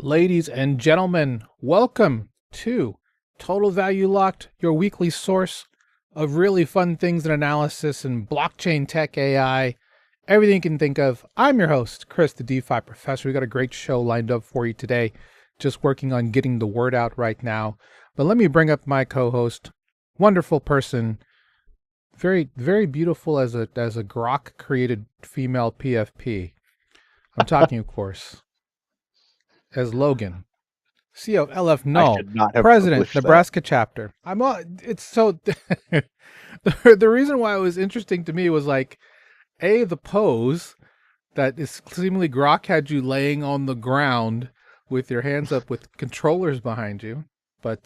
Ladies and gentlemen, welcome to Total Value Locked, your weekly source of really fun things in analysis and blockchain tech AI, everything you can think of. I'm your host, Chris, the DeFi professor. We got a great show lined up for you today, just working on getting the word out right now. But let me bring up my co-host, wonderful person, very, very beautiful as a Grok created female PFP. I'm talking, of course, as Logan. CO LF I Null, should not have President, published that. Nebraska chapter. It's so, the reason why it was interesting to me was like, the pose that is seemingly Grok had you laying on the ground with your hands up with controllers behind you. But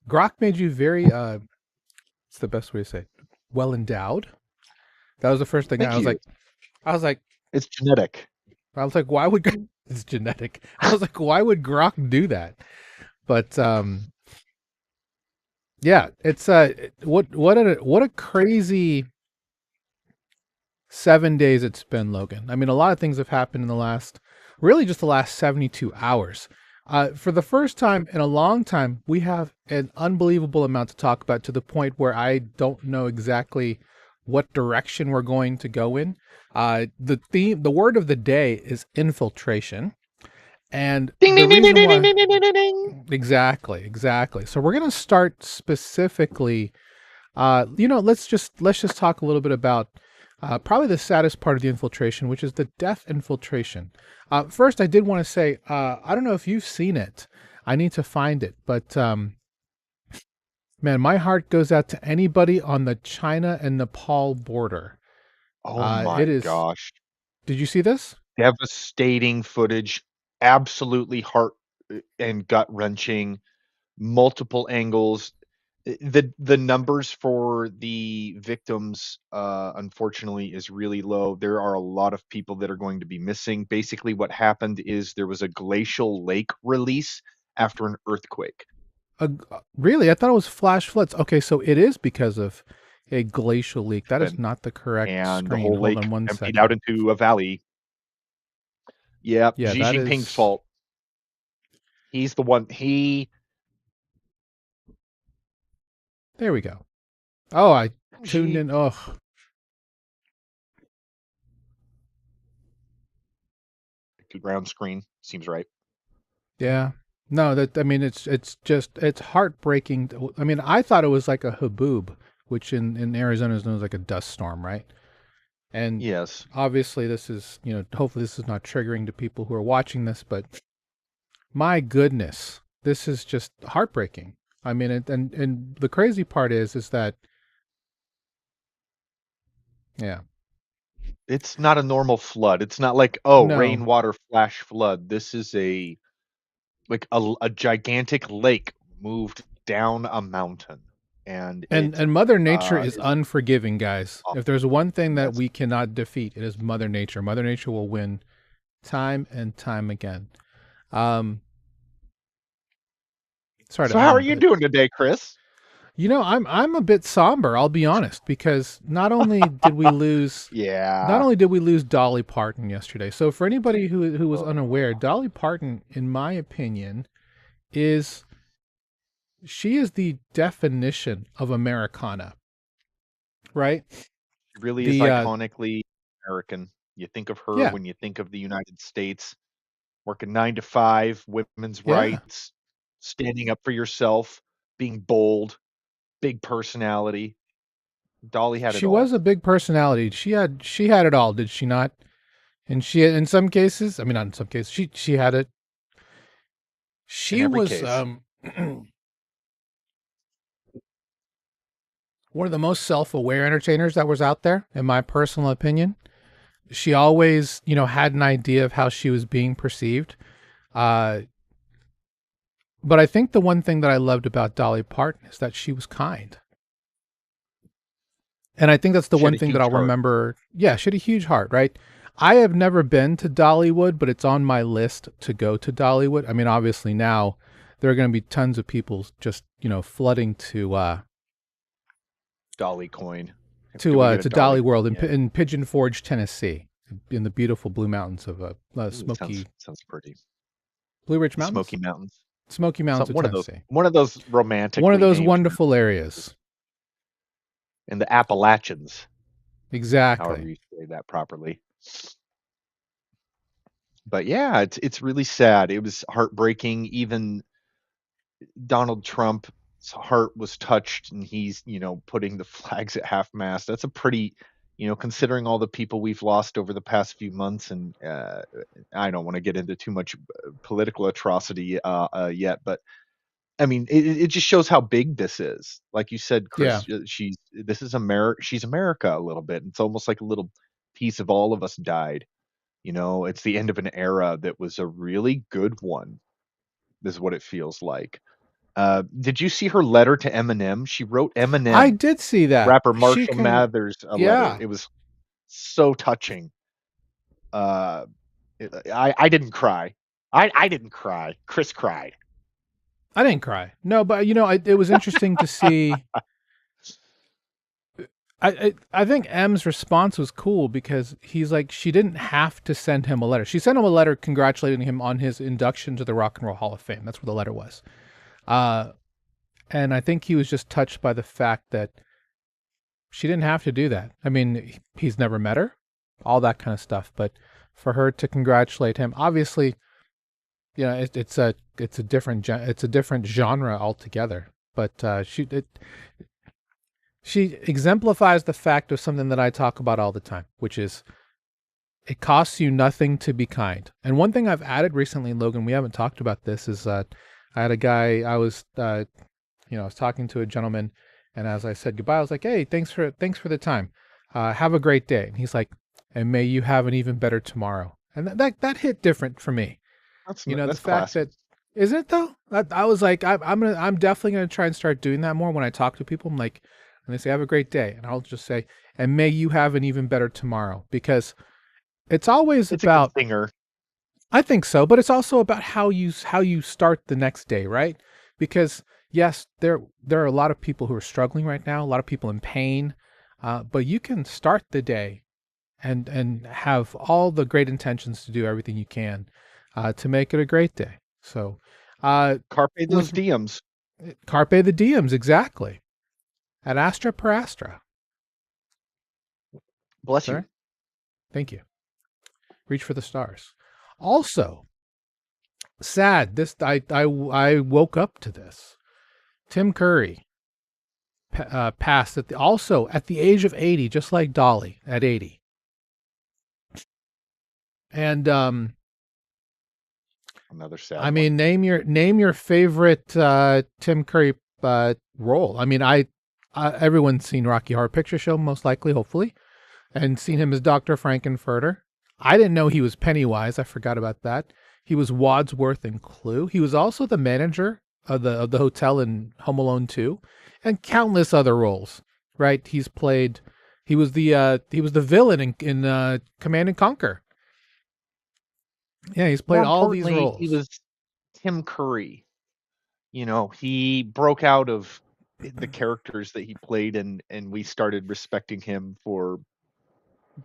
Grok made you very, it's the best way to say it, well endowed. That was the first thing Thank you. I was like, It's genetic. why would, it's genetic. I was like, why would Grok do that? But, yeah, it's what a crazy 7 days it's been, Logan. I mean, a lot of things have happened in the last 72 hours. For the first time in a long time, we have an unbelievable amount to talk about, to the point where I don't know exactly what direction we're going to go in. The word of the day is infiltration. And Ding the ding ding ding reason ding why, ding ding ding ding ding. exactly. So we're going to start specifically, let's just talk a little bit about probably the saddest part of the infiltration, which is the death infiltration. First, I did want to say, I don't know if you've seen it. I need to find it, but man, my heart goes out to anybody on the China and Nepal border. Oh It my is. gosh. Did you see this? Devastating footage. Absolutely heart and gut wrenching. Multiple angles. The numbers for the victims, unfortunately, is really low. There are a lot of people that are going to be missing. Basically, what happened is there was a glacial lake release after an earthquake. Really? I thought it was flash floods. Okay, so it is because of a glacial leak. That is And, not the correct and the screen. whole Hold lake on one emptied out second. into a valley. Yeah, Yeah, Xi that Jinping's is. fault. He's the one. There we go. Oh, I tuned Xi. in. Oh, Ground screen seems right. yeah. No, I mean, it's heartbreaking. I mean, I thought it was like a haboob, which in Arizona is known as like a dust storm, right? And Yes, obviously, this is, hopefully this is not triggering to people who are watching this, but my goodness, this is just heartbreaking. I mean, and the crazy part is that, yeah, it's not a normal flood. It's not like, oh, no, rainwater flash flood. This is a gigantic lake moved down a mountain, and it and Mother Nature is is unforgiving, guys. If awful. there's one thing that Yes, we cannot defeat, it is Mother Nature. Mother Nature will win time and time again. Um, sorry to so how are yawn, you but doing today, Chris? I'm a bit somber. I'll be honest, because not Yeah, only did we lose Dolly Parton yesterday. So for anybody who was unaware, Dolly Parton, in my opinion, is she is the definition of Americana, right? it really is The iconically American. You think of her Yeah, when you think of the United States, working 9 to 5, women's yeah. rights, standing up for yourself, being bold, big personality. Dolly had it She all. was a big personality. She had it all, did she not? And she, in some cases, I mean, not in some cases, she had it. In She every was case. one of the most self-aware entertainers that was out there, in my personal opinion. She always, had an idea of how she was being perceived. Uh, but I think the one thing that I loved about Dolly Parton is that she was kind. And I think that's the She had one a thing that huge I'll heart. remember. Yeah, she had a huge heart, right? I have never been to Dollywood, but it's on my list to go to Dollywood. I mean, obviously now there are going to be tons of people just, flooding Dolly coin. Do we get a to Dolly Dolly coin World yet? in Pigeon Forge, Tennessee, in the beautiful Blue Mountains of Ooh, sounds Smoky. sounds pretty. Blue Ridge The Smoky Mountains? Mountains. Smoky Mountains of Tennessee. One of those One of romantically those named wonderful mountains areas. in the Appalachians, however Exactly. you say that properly. But yeah, it's really sad. It was heartbreaking. Even Donald Trump's heart was touched, and he's putting the flags at half mast. That's a pretty, considering all the people we've lost over the past few months, and I don't want to get into too much political atrocity yet, but I mean, it just shows how big this is. Like you said, Yeah. Chris, this is America. She's America a little bit. It's almost like a little piece of all of us died. It's the end of an era that was a really good one. Is what it feels like. Did you see her letter to Eminem? She wrote I Eminem, did see that. rapper She Marshall can, Mathers, a letter. yeah. It was so touching. Uh, I didn't cry. I didn't cry. Chris cried. I didn't cry. No, but it was interesting to see. I think M's response was cool because he's like, she didn't have to send him a letter. She sent him a letter congratulating him on his induction to the Rock and Roll Hall of Fame. That's what the letter was. Uh, and I think he was just touched by the fact that she didn't have to do that. I mean, he's never met her, all that kind of stuff. But for her to congratulate him, obviously, it's a different genre altogether. But she exemplifies the fact of something that I talk about all the time, which is it costs you nothing to be kind. And one thing I've added recently, Logan, we haven't talked about this, is I had a guy, I was talking to a gentleman, and as I said goodbye, I was like, hey, thanks for the time. Have a great day. And he's like, and may you have an even better tomorrow. And that hit different for me. The That's fact classic. that, isn't it though? I was like, I'm definitely gonna try and start doing that more when I talk to people. I'm like, and they say, have a great day, and I'll just say, and may you have an even better tomorrow, because it's always It's a good about, singer. I think so, but it's also about how you start the next day, right? Because yes, there are a lot of people who are struggling right now, a lot of people in pain, but you can start the day and have all the great intentions to do everything you can to make it a great day. So, Carpe those with diems. Carpe the Diems, exactly. At Astra per Astra. Bless you. Sir, thank you. Reach for the stars. Also, sad. This I woke up to this. Tim Curry passed also at the age of 80, just like Dolly at 80. And Another sad I one. mean, name your favorite Tim Curry role. I mean, everyone's seen Rocky Horror Picture Show, most likely, hopefully, and seen him as Dr. Frankenfurter. I didn't know he was Pennywise. I forgot about that. He was Wadsworth in Clue. He was also the manager of the hotel in Home Alone 2, and countless other roles. Right? He was the villain in Command and Conquer. Yeah, he's More played all these importantly, he roles. was Tim Curry. He broke out of the characters that he played, and we started respecting him for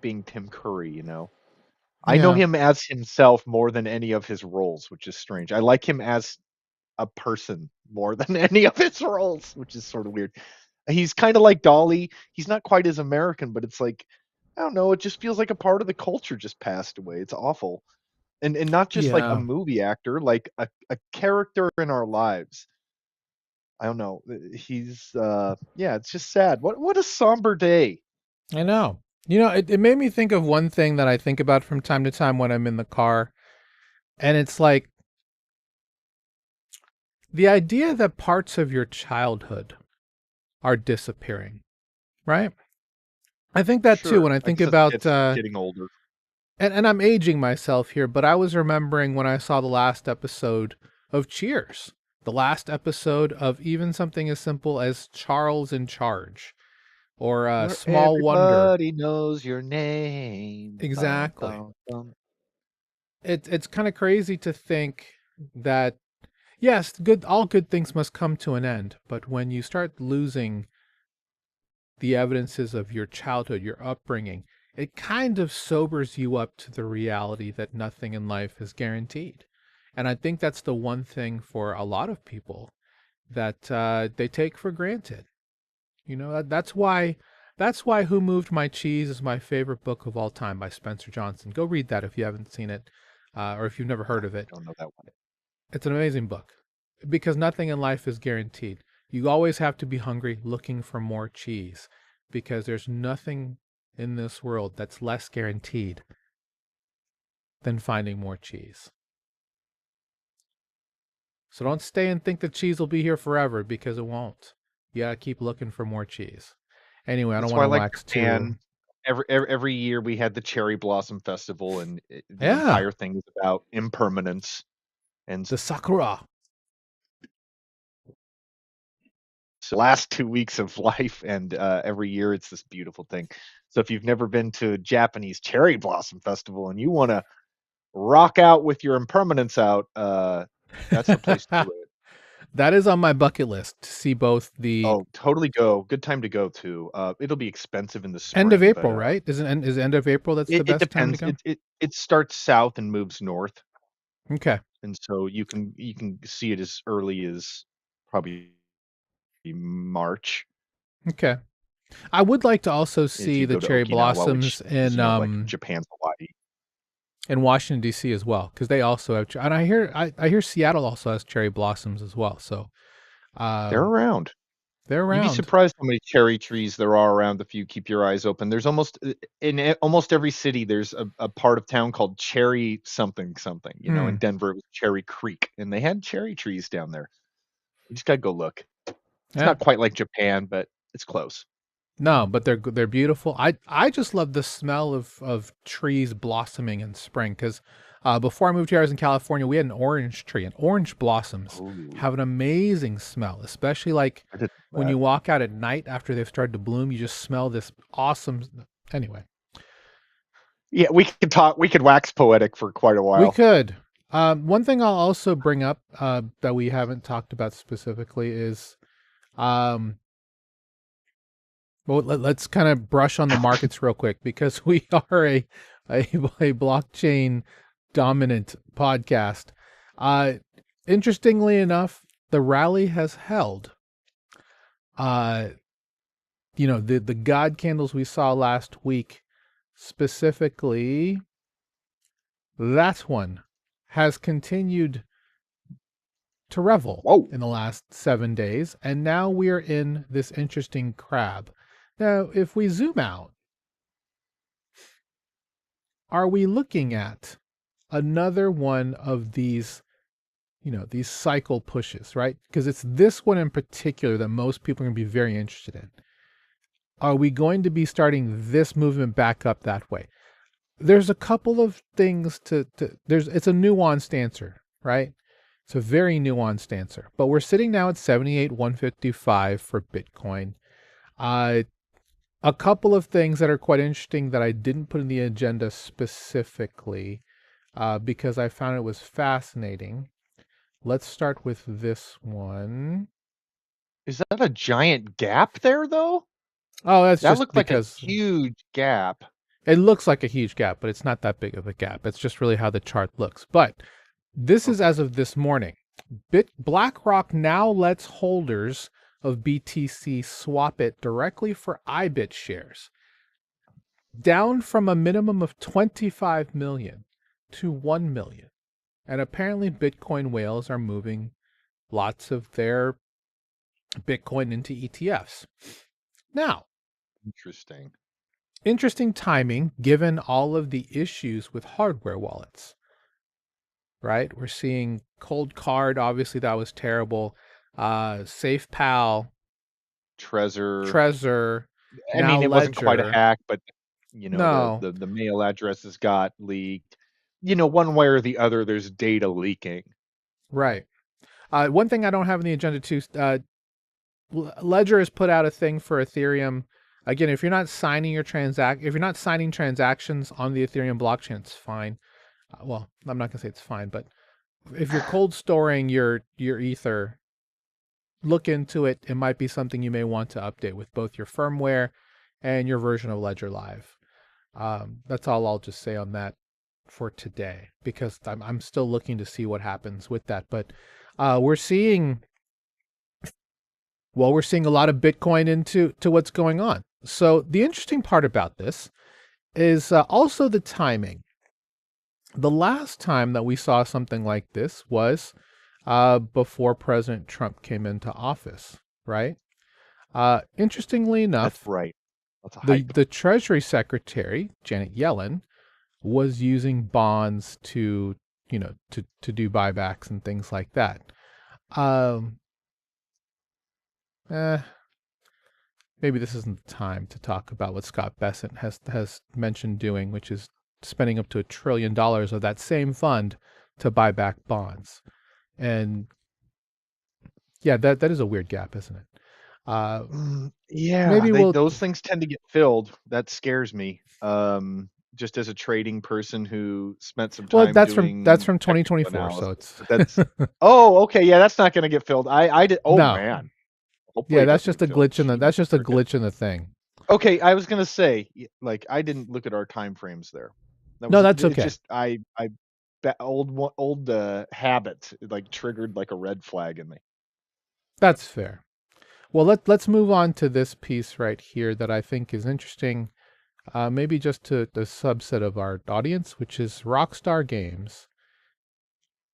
being Tim Curry. I know Yeah, him as himself more than any of his roles, which is strange. I like him as a person more than any of his roles, which is sort of weird. He's kind of like Dolly. He's not quite as American, but it's like, I don't know, it just feels like a part of the culture just passed away. It's awful. And not just like a yeah, movie actor, like a character in our lives. I don't know. He's yeah, it's just sad. What a somber day. I know. It made me think of one thing that I think about from time to time when I'm in the car, and it's like the idea that parts of your childhood are disappearing, right? I think that too Sure. when I I think guess about, it's getting older. and I'm aging myself here, but I was remembering when I saw the last episode of Cheers, the last episode of even something as simple as Charles in Charge or Where Small Wonder. everybody knows your name. Bum, Exactly. bum, bum. It's kind of crazy to think that yes, all good things must come to an end, but when you start losing the evidences of your childhood, your upbringing, it kind of sobers you up to the reality that nothing in life is guaranteed. And I think that's the one thing for a lot of people that they take for granted. That's why Who Moved My Cheese is my favorite book of all time by Spencer Johnson. Go read that if you haven't seen it, or if you've never I heard of it. don't know that one. It's an amazing book because nothing in life is guaranteed. You always have to be hungry looking for more cheese because there's nothing in this world that's less guaranteed than finding more cheese. So don't stay and think that cheese will be here forever because it won't. You gotta keep looking for more cheese. Anyway, I don't That's want why I to like wax too. Japan. Every year we had the cherry blossom festival, and the Yeah, entire thing is about impermanence. And the sakura. so last 2 weeks of life, and every year it's this beautiful thing. So if you've never been to a Japanese cherry blossom festival and you want to rock out with your impermanence out, that's the place to do it. That is on my bucket list to see both the Oh, totally go. Good time to go too. It'll be expensive in the end of spring, but April, right? Is it end of April that's the it best time to depends. go? It starts south and moves north, Okay. and so you can see it as early as probably March Okay. I would like to also as see you the go to cherry Okinawa, which blossoms is like Japan's Hawaii. in Washington D.C. as well because they also have and I hear Seattle also has cherry blossoms as well. So They're um, around. they're You'd be around. surprised how many cherry trees there are around if you keep your eyes open. There's almost every city, there's a part of town called Cherry something something. In Hmm. Denver, it was Cherry Creek, and they had cherry trees down there. You just gotta go look. It's Yeah. not quite like Japan, but it's close. No, but they're beautiful. I just love the smell of trees blossoming in spring because before I moved here, I was in California. We had an orange tree, and orange blossoms Oh, have an amazing smell, especially like I didn't know when that. you walk out at night after they've started to bloom. You just smell this awesome. Anyway, Yeah, we could talk. We could wax poetic for quite a we while. could. One thing I'll also bring up that we haven't talked about specifically is um, well, let's kind of brush on the markets real quick because we are a blockchain dominant podcast. Uh, Interestingly enough, the rally has held. Uh, the God candles we saw last week, specifically, that one has continued to revel Whoa. in the last 7 days, and now we're in this interesting crab. Now, if we zoom out, are we looking at another one of these cycle pushes, right? Because it's this one in particular that most people are going to be very interested in. Are we going to be starting this movement back up that way? There's a couple of things it's a nuanced answer, right? It's a very nuanced answer. But we're sitting now at 78,155 for Bitcoin. Uh, a couple of things that are quite interesting that I didn't put in the agenda specifically because I found it was fascinating. Let's start with this one. Is that a giant gap there, though? Oh, that's That just looked like a because huge gap. it looks like a huge gap, but it's not that big of a gap. It's just really how the chart looks. But this is Okay. as of this morning. BlackRock now lets holders of BTC swap it directly for IBIT shares, down from a minimum of 25 million to 1 million. And apparently Bitcoin whales are moving lots of their Bitcoin into ETFs. Now, Interesting. interesting timing given all of the issues with hardware wallets, right? We're seeing Cold Card, obviously that was terrible. SafePal, Trezor. Trezor, I now mean, it wasn't quite a Ledger. hack, but the No, the mail addresses got leaked. One way or the other, there's data leaking. right. One thing I don't have on the agenda too, Ledger has put out a thing for Ethereum. Again, if you're not signing transactions on the Ethereum blockchain, it's fine. Well, I'm not gonna say it's fine, but if you're cold storing your ether, look into it. It might be something you may want to update with both your firmware and your version of Ledger Live. That's all I'll just say on that. for today because I'm still looking to see what happens with that. But we're seeing we're seeing a lot of Bitcoin into what's going on. So the interesting part about this is also the timing. The last time that we saw something like this was before President Trump came into office, right? Interestingly That's enough, right. That's a the hype. the Treasury Secretary Janet Yellen was using bonds to to do buybacks and things like that. Um, eh, Maybe this isn't the time to talk about what Scott Bessent has mentioned doing, which is spending up to $1 trillion of that same fund to buy back bonds. And yeah, that is a weird gap, isn't it? Uh, Yeah, Maybe they we'll. those things tend to get filled. That scares me. Just as a trading person who spent some Well, time that's doing from technical 2024, so analysis, it's but that's oh, okay, yeah, that's not going to get filled. I did. Oh no. man, hopefully Yeah, it doesn't get filled. that's Jeez, just a cricket. glitch in the thing. Okay, I was going to say, like, I didn't look at our time frames there. That No, was that's it's okay. just old habit like triggered like a red flag in me. That's fair. Well, let's move on to this piece right here that I think is interesting. Maybe just to the subset of our audience, which is Rockstar Games.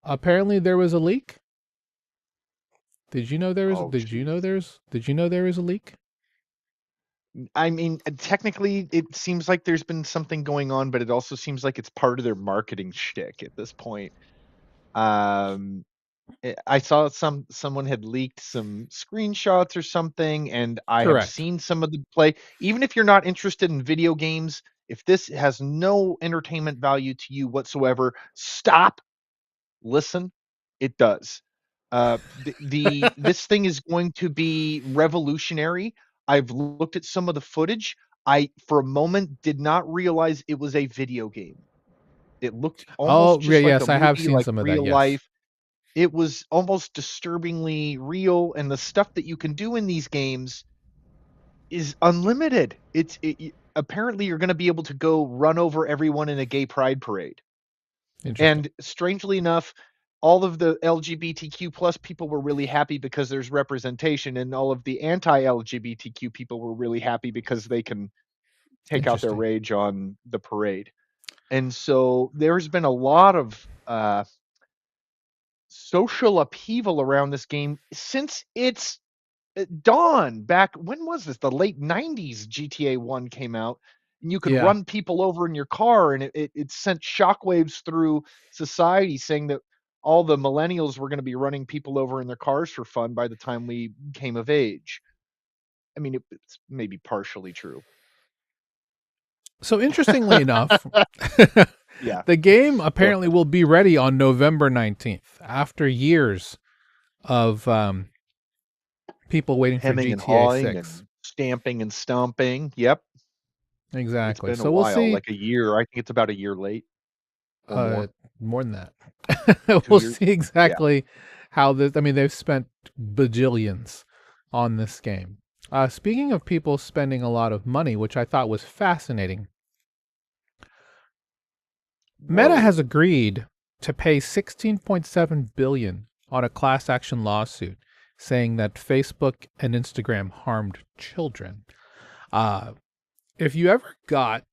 Apparently, there was a leak. Did you know there was? Oh, jeez. Did you know there was a leak? I mean, technically, it seems like there's been something going on, but it also seems like it's part of their marketing shtick at this point. Um, I saw someone had leaked some screenshots or something, and I have Correct. seen some of the play. Even if you're not interested in video games, if this has no entertainment value to you whatsoever, stop, listen. It does. The this thing is going to be revolutionary. I've looked at some of the footage. I, for a moment, did not realize it was a video game. It looked almost Oh, yeah, just like a yes, I have movie, seen like some of that. real Yes, life. It was almost disturbingly real, and the stuff that you can do in these games is unlimited. Apparently you're going to be able to go run over everyone in a gay pride parade. interesting. And strangely enough, all of the LGBTQ plus people were really happy because there's representation, and all of the anti-LGBTQ people were really happy because they can take out their Interesting. rage on the parade. And so there's been a lot of social upheaval around this game since its dawn. Back when was this? The late 90s GTA 1 came out, and you could Yeah, run people over in your car, and it sent shockwaves through society saying that all the millennials were going to be running people over in their cars for fun by the time we came of age. I mean, it's maybe partially true. so interestingly enough, Yeah, the game go apparently ahead. will be ready on November 19th after years of people waiting for Hemming and GTA hawing 6. and stamping and stomping. Yep, it's Exactly. been a So we'll while, see. like a year. I think it's about a year late or Uh, more. More than that. 2 We'll years. see Yeah. exactly how this. I mean, they've spent bajillions on this game. Speaking of people spending a lot of money, which I thought was fascinating, Meta has Whoa. agreed to pay 16.7 billion on a class action lawsuit saying that Facebook and Instagram harmed children. Uh, if you ever got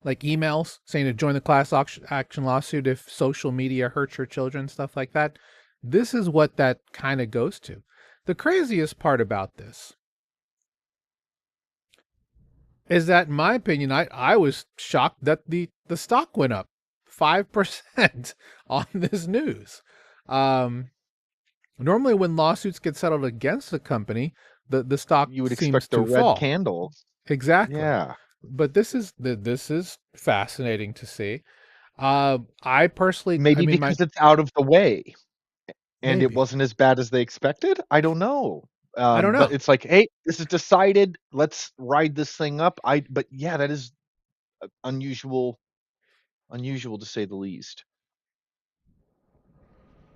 like emails saying to join the action lawsuit if social media hurts your children, stuff like that, this is what that kind of goes to. The craziest part about this is that, in my opinion, I was shocked that the stock went up 5% on this news. Um, Normally, when lawsuits get settled against a company, the stock You would seems expect a to red fall. candle. Exactly. Yeah. But this is fascinating to see. I personally, I Maybe mean, my because it's out of the way and it maybe wasn't as bad as they expected? I don't know. I don't But know. it's like, "Hey, this is decided. Let's ride this thing up." But yeah, that is unusual to say the least.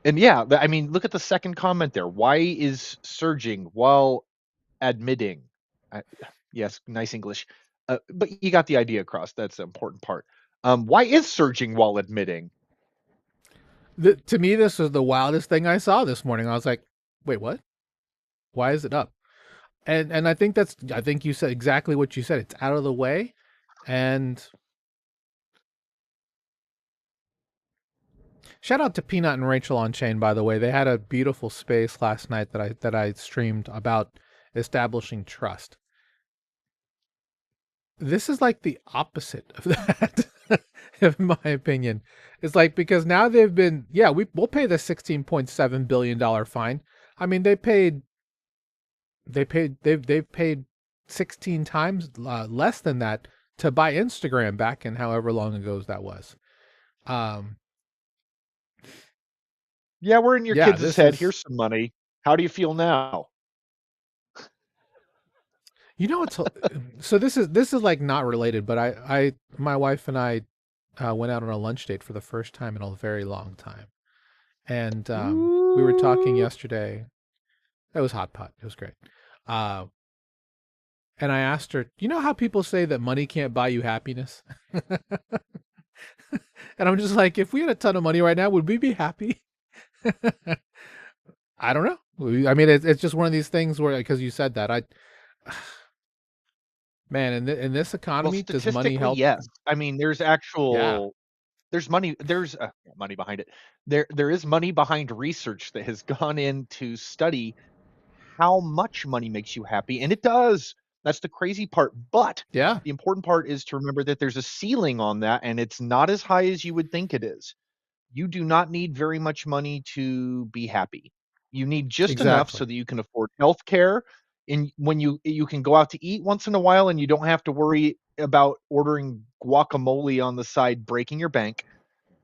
And yeah, I mean, look at the second comment there. Why is surging while admitting? I, yes, nice English. But you got the idea across. That's the important part. Why is surging while admitting? To me, this is the wildest thing I saw this morning. I was like, wait, what? Why is it up? And I think you said exactly what you said. It's out of the way. And shout out to Peanut and Rachel on Chain, by the way. They had a beautiful space last night that I streamed about establishing trust. This is like the opposite of that, in my opinion. It's like because now they've been we'll pay the $16.7 billion fine. I mean they've paid 16 times less than that to buy Instagram back in however long ago that was. Um, Yeah, we're in your yeah, kids' this head. is Here's some money. How do you feel now? you know it's so this is like not related, but I my wife and I went out on a lunch date for the first time in a very long time, and we were talking Ooh. yesterday. It was hot pot. It was great. Uh, and I asked her, you know how people say that money can't buy you happiness? And I'm just like, if we had a ton of money right now, would we be happy? I don't know. I mean, it's just one of these things where, because you said that, man, in this Well, economy, does money statistically, help? yes. I mean, Yeah, there's money, there's money behind it. There is money behind research that has gone in to study how much money makes you happy, and it does. That's the crazy part. But yeah, the important part is to remember that there's a ceiling on that, and it's not as high as you would think it is. You do not need very much money to be happy. You need just enough exactly. so that you can afford healthcare, and when you can go out to eat once in a while and you don't have to worry about ordering guacamole on the side breaking your bank,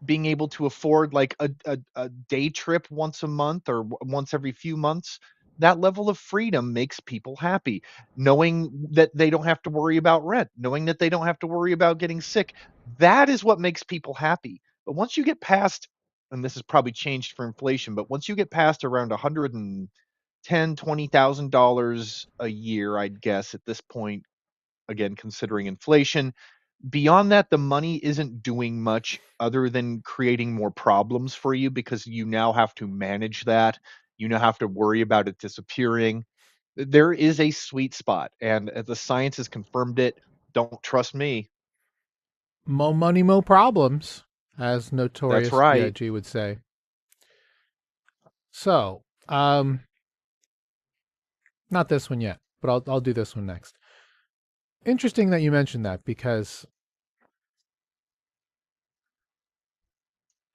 being able to afford like a day trip once a month or once every few months. That level of freedom makes people happy. Knowing that they don't have to worry about rent, knowing that they don't have to worry about getting sick, that is what makes people happy. But once you get past, and this has probably changed for inflation, but once you get past around 110, $20,000 a year, I'd guess at this point, again considering inflation, beyond that, the money isn't doing much other than creating more problems for you because you now have to manage that. You now have to worry about it disappearing. There is a sweet spot, and the science has confirmed it. Don't trust me. Mo money, mo problems, as That's Notorious right. B.I.G. would say. So, not this one yet, but I'll do this one next. Interesting that you mentioned that because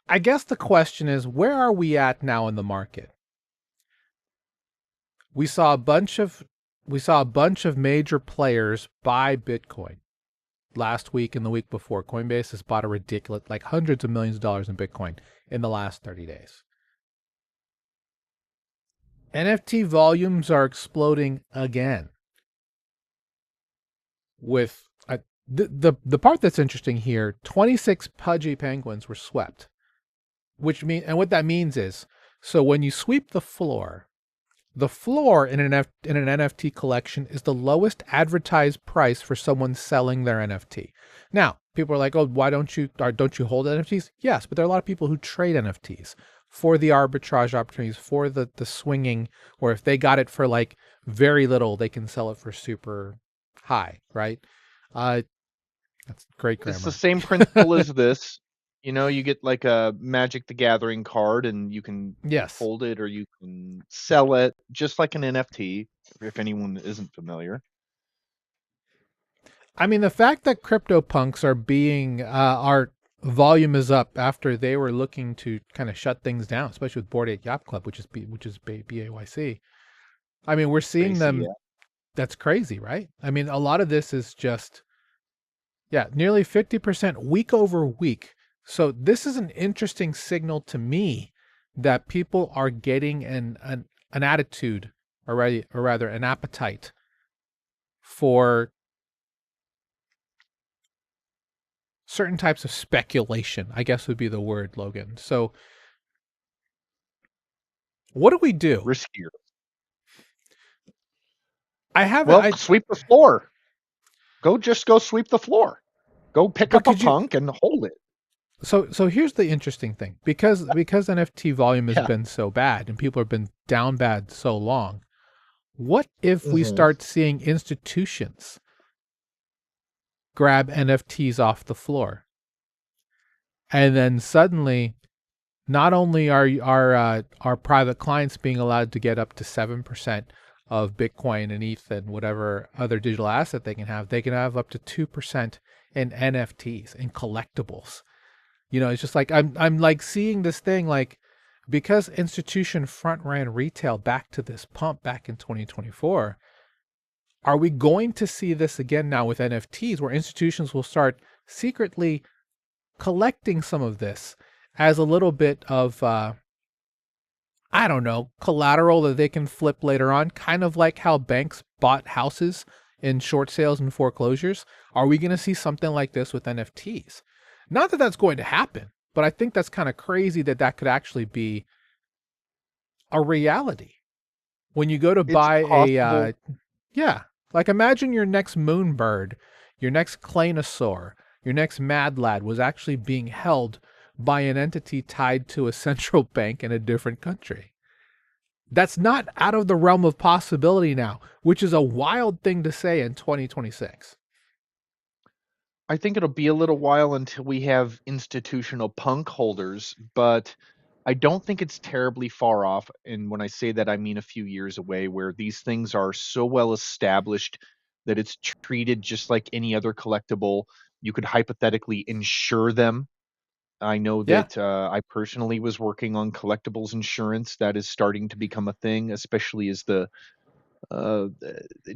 I guess the question is, where are we at now in the market? We saw a bunch of major players buy Bitcoin last week and the week before. Coinbase has bought a ridiculous, like hundreds of millions of dollars in Bitcoin in the last 30 days. NFT volumes are exploding again. With the part that's interesting here, 26 pudgy penguins were swept, and what that means is, so when you sweep the floor in in an NFT collection is the lowest advertised price for someone selling their NFT. Now, people are like, "Oh, why don't you hold NFTs?" Yes, but there are a lot of people who trade NFTs for the arbitrage opportunities, for the swinging, or if they got it for like very little, they can sell it for super high, right? Uh, that's great It's the grammar. same principle as this. You know, you get like a Magic the Gathering card and you can Yes. hold it or you can sell it just like an NFT, if anyone isn't familiar. I mean, the fact that CryptoPunks are our volume is up after they were looking to kind of shut things down, especially with Board 8 Yacht Club, which is BAYC. I mean, we're seeing Spacey, them. yeah. That's crazy, right? I mean, a lot of this is just, yeah, nearly 50% week over week. So this is an interesting signal to me that people are getting an attitude, or rather an appetite for certain types of speculation, I guess would be the word, Logan. So what do we do? Riskier. I haven't. Well, sweep the floor. Just go sweep the floor. Go pick But up a could you punk and hold it. so here's the interesting thing. Because NFT volume has Yeah. been so bad and people have been down bad so long, what if we Hmm. start seeing institutions grab NFTs off the floor? And then suddenly not only are our private clients being allowed to get up to 7% of Bitcoin and ETH and whatever other digital asset they can have up to 2% in NFTs in collectibles. It's just like I'm like seeing this thing like because institution front ran retail back to this pump back in 2024. Are we going to see this again now with NFTs where institutions will start secretly collecting some of this as a little bit of I don't know, collateral that they can flip later on, kind of like how banks bought houses in short sales and foreclosures? Are we going to see something like this with NFTs? Not that that's going to happen, but I think that's kind of crazy that that could actually be a reality. When you go to It's buy possible. yeah, like imagine your next moonbird, your next Claynosaur, your next Mad Lad was actually being held by an entity tied to a central bank in a different country. That's not out of the realm of possibility now, which is a wild thing to say in 2026. I think it'll be a little while until we have institutional punk holders, but I don't think it's terribly far off. And when I say that, I mean a few years away, where these things are so well established that it's treated just like any other collectible. You could hypothetically insure them. I know Yeah. that I personally was working on collectibles insurance. That is starting to become a thing, especially as the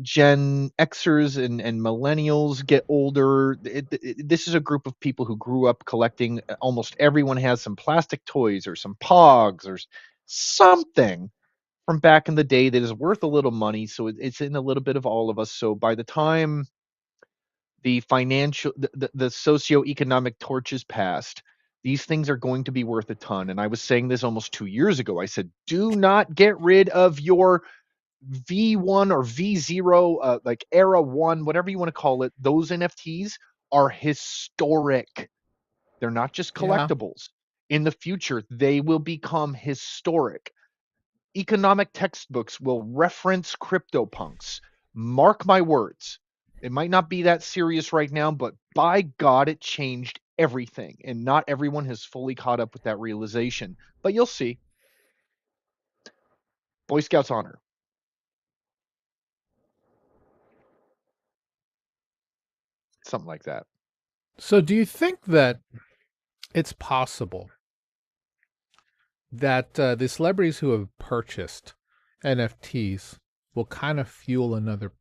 Gen Xers and millennials get older. This is a group of people who grew up collecting. Almost everyone has some plastic toys or some Pogs or something from back in the day that is worth a little money. So it's in a little bit of all of us. So by the time the socioeconomic torch is passed, these things are going to be worth a ton. And I was saying this almost 2 years ago. I said, do not get rid of your V1 or V0, like Era 1, whatever you want to call it. Those NFTs are historic. They're not just Yeah. collectibles. In the future, they will become historic. Economic textbooks will reference CryptoPunks. Mark my words. It might not be that serious right now, but by God, it changed everything. And not everyone has fully caught up with that realization. But you'll see. Boy Scouts honor. Something like that. So do you think that it's possible that the celebrities who have purchased NFTs will kind of fuel another,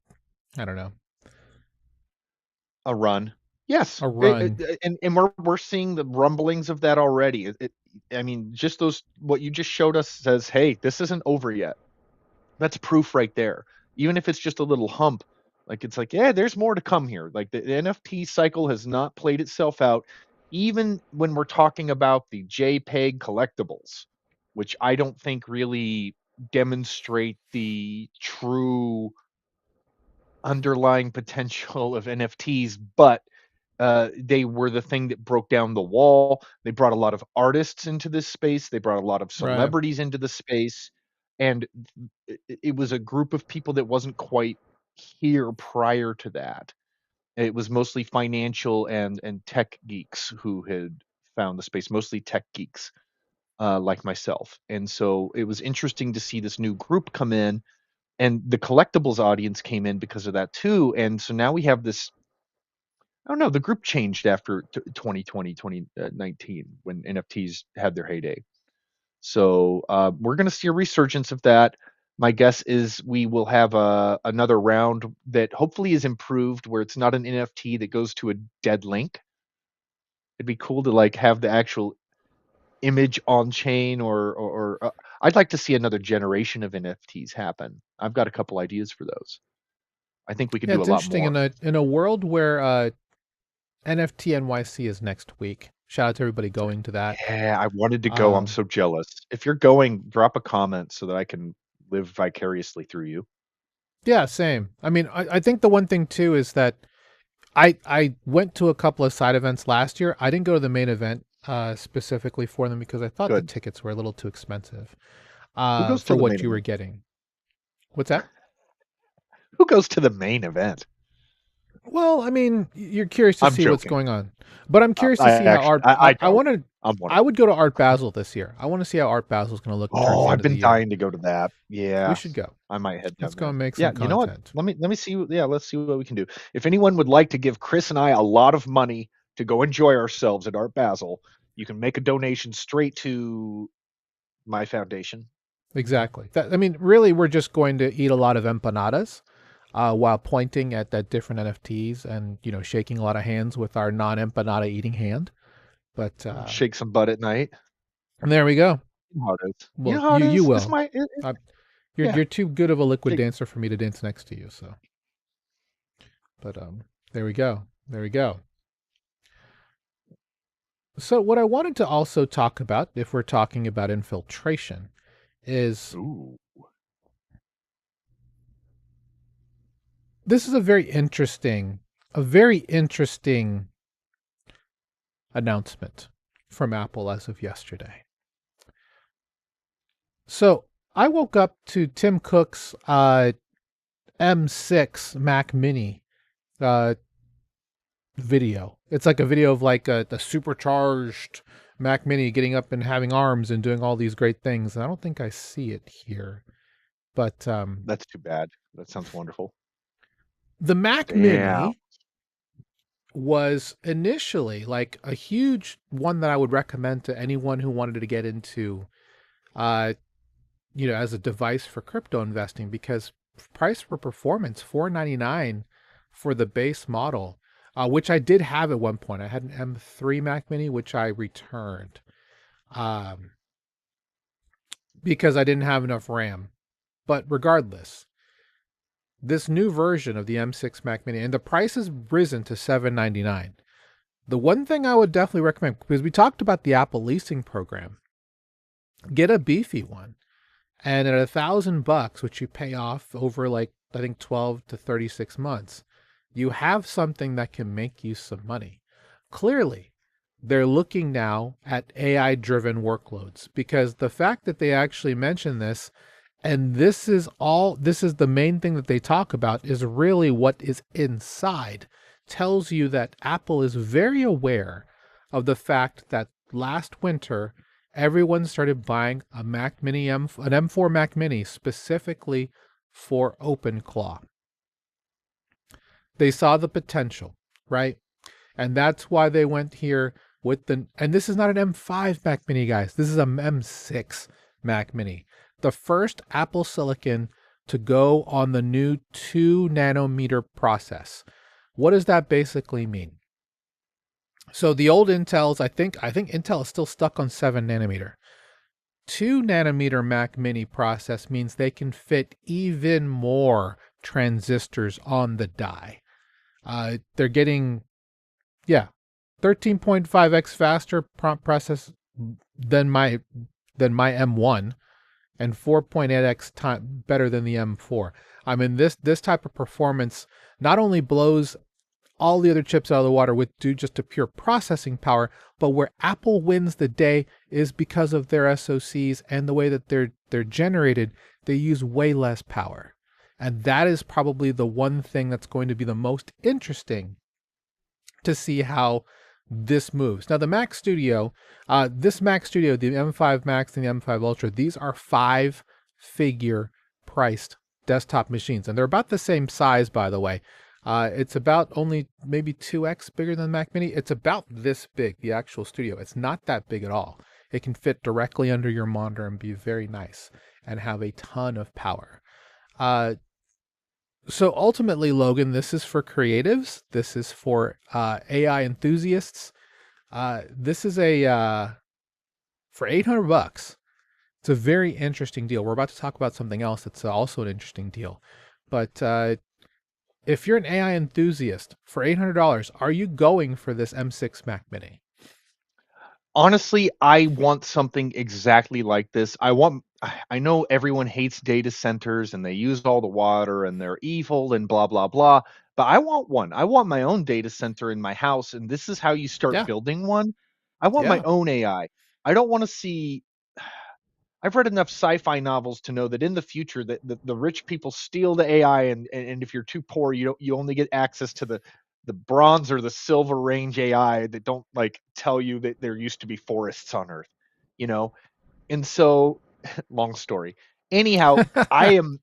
I don't know, A run. Yes, a run? and we're seeing the rumblings of that already. I mean, just those what you just showed us says, "Hey, this isn't over yet." That's proof right there. Even if it's just a little hump, like it's like, yeah, there's more to come here. Like the NFT cycle has not played itself out. Even when we're talking about the JPEG collectibles, which I don't think really demonstrate the true underlying potential of NFTs, but they were the thing that broke down the wall. They brought a lot of artists into this space. They brought a lot of Right. celebrities into the space, and it was a group of people that wasn't quite here prior to that. It was mostly financial and tech geeks who had found the space, mostly tech geeks like myself. And so it was interesting to see this new group come in, and the collectibles audience came in because of that too. And so now we have this. I don't know. The group changed after 2020, 2019 when NFTs had their heyday. So we're going to see a resurgence of that. My guess is we will have another round that hopefully is improved, where it's not an NFT that goes to a dead link. It'd be cool to like have the actual image on chain, or I'd like to see another generation of NFTs happen. I've got a couple ideas for those. I think we could Yeah, do a it's lot interesting more. in a world where NFT NYC is next week. Shout out to everybody going to that. Yeah, I wanted to go. I'm Um, so jealous. If you're going, drop a comment so that I can live vicariously through you. yeah, same. I mean, I think the one thing too is that I went to a couple of side events last year. I didn't go to the main event specifically for them because I thought the Good. tickets were a little too expensive Who goes to for the main what you were event? getting. What's that? Who goes to the main event? Well, I mean, you're curious to I'm see what's joking. going on, but I'm curious to I see how actually, Art. I I don't. want to. I'm one of I them. would go to Art Basel this year. I want to see how Art Basel is going to look towards Oh, the end I've of the been year. dying to go to that. We Yeah, should go. I might head Let's down go there. and make Yeah, some you know what? content. Let me see. Yeah, let's see what we can do. If anyone would like to give Chris and I a lot of money to go enjoy ourselves at Art Basel, you can make a donation straight to my foundation. Exactly. I mean, really, we're just going to eat a lot of empanadas while pointing at different NFTs and shaking a lot of hands with our non-empanada eating hand. But Shake some butt at night. and there we go. You know how it is. You Well, know how it you is. It's will. my Uh, you're yeah. you're too good of a liquid Shake. dancer for me to dance next to you. So, but there we go. There we go. So, what I wanted to also talk about, if we're talking about infiltration, is Ooh. this is a very interesting announcement from Apple as of yesterday. So, I woke up to Tim Cook's M6 Mac Mini uh, video. It's like a video of like the supercharged Mac Mini getting up and having arms and doing all these great things. And I don't think I see it here, but That's too bad. That sounds wonderful. the Mac Damn. Mini was initially like a huge one that I would recommend to anyone who wanted to get into, uh, as a device for crypto investing because price for performance, $499 for the base model, which I did have at one point. I had an M3 Mac Mini, which I returned um, because I didn't have enough RAM. But regardless, this new version of the M6 Mac Mini, and the price has risen to $799. The one thing I would definitely recommend, because we talked about the Apple leasing program, get a beefy one. And at $1,000, which you pay off over like I think 12 to 36 months, you have something that can make you some money. Clearly, they're looking now at AI driven workloads because the fact that they actually mention this, and this is the main thing that they talk about, is really what is inside, tells you that Apple is very aware of the fact that last winter everyone started buying a Mac Mini an M4 Mac Mini specifically for OpenClaw. They saw the potential, right? And that's why they went here with and this is not an M5 Mac Mini, guys. This is an M6 Mac Mini. The first Apple Silicon to go on the new 2 nanometer process. What does that basically mean? So the old Intels, I think Intel is still stuck on 7 nanometer. 2 nanometer Mac Mini process means they can fit even more transistors on the die. They're getting, yeah, 13.5x faster prompt process than my M1 and 4.8x time better than the M4. I mean, this type of performance not only blows all the other chips out of the water with due just to pure processing power, but where Apple wins the day is because of their SoCs and the way that they're generated. They use way less power. And that is probably the one thing that's going to be the most interesting to see how this moves. Now, the Mac Studio, this Mac Studio, the M5 Max and the M5 Ultra, these are 5-figure priced desktop machines, and they're about the same size, by the way. It's about only maybe 2x bigger than the Mac Mini. It's about this big, the actual studio. It's not that big at all. It can fit directly under your monitor and be very nice and have a ton of power. Uh, so ultimately, Logan, this is for creatives. This is for AI enthusiasts. This is a for $800. It's a very interesting deal. We're about to talk about something else that's also an interesting deal. But if you're an AI enthusiast for $800, are you going for this M6 Mac Mini? Honestly, I want something exactly like this. I know everyone hates data centers and they use all the water and they're evil and blah blah blah, but I want one. I want my own data center in my house, and this is how you start Yeah. building one. I want my Yeah. own AI. I don't want to see. I've read enough sci-fi novels to know that in the future that the rich people steal the AI, and if you're too poor, you only get access to the bronze or the silver range AI that don't like tell you that there used to be forests on Earth, you know. And so, long story. Anyhow,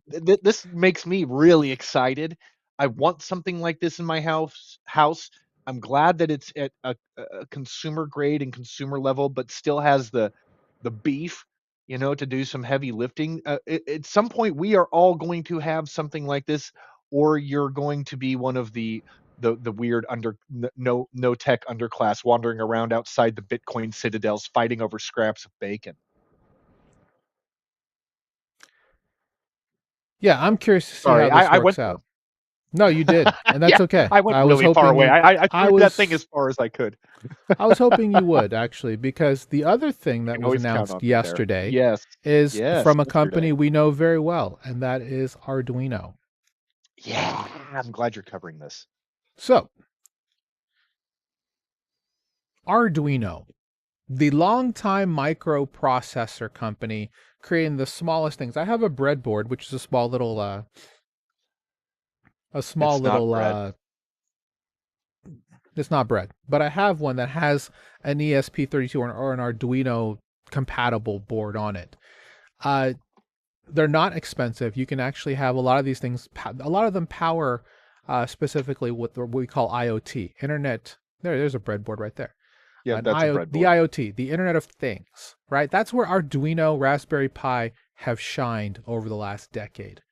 this makes me really excited. I want something like this in my house. I'm glad that it's at a consumer grade and consumer level, but still has the beef, to do some heavy lifting. At some point, we are all going to have something like this, or you're going to be one of the weird no tech underclass wandering around outside the Bitcoin citadels fighting over scraps of bacon. Yeah, I'm curious to see how Sorry, this I works went there. out. No, you did, and Yeah, that's okay. I went really far away. I I threw that thing was as far as I could. I was hoping you would actually, because the other thing You that can was always count announced on me there. yesterday Yes, is yes, from a yesterday. company we know very well, and that is Arduino. Yeah, I'm glad you're covering this. So, Arduino, the longtime microprocessor company creating the smallest things. I have a breadboard, which is a small It's not little bread. it's not bread, but I have one that has an ESP32 or an Arduino compatible board on it. Uh, they're not expensive. You can actually have a lot of these things. A lot of them power specifically with what we call IoT, Internet. There's a breadboard right there. Yeah, that's a The breadboard. IoT, the Internet of Things, right? That's where Arduino, Raspberry Pi have shined over the last decade.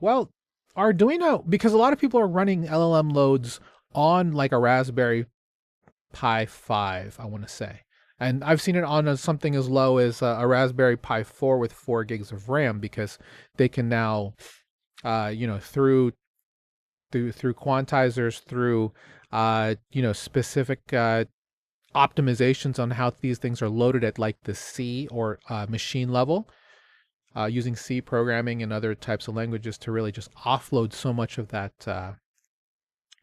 Well, Arduino, because a lot of people are running LLM loads on like a Raspberry Pi 5, I want to say. And I've seen it on something as low as a Raspberry Pi 4 with 4 gigs of RAM, because they can now, through quantizers, through, specific optimizations on how these things are loaded at like the C or machine level, using C programming and other types of languages to really just offload so much of that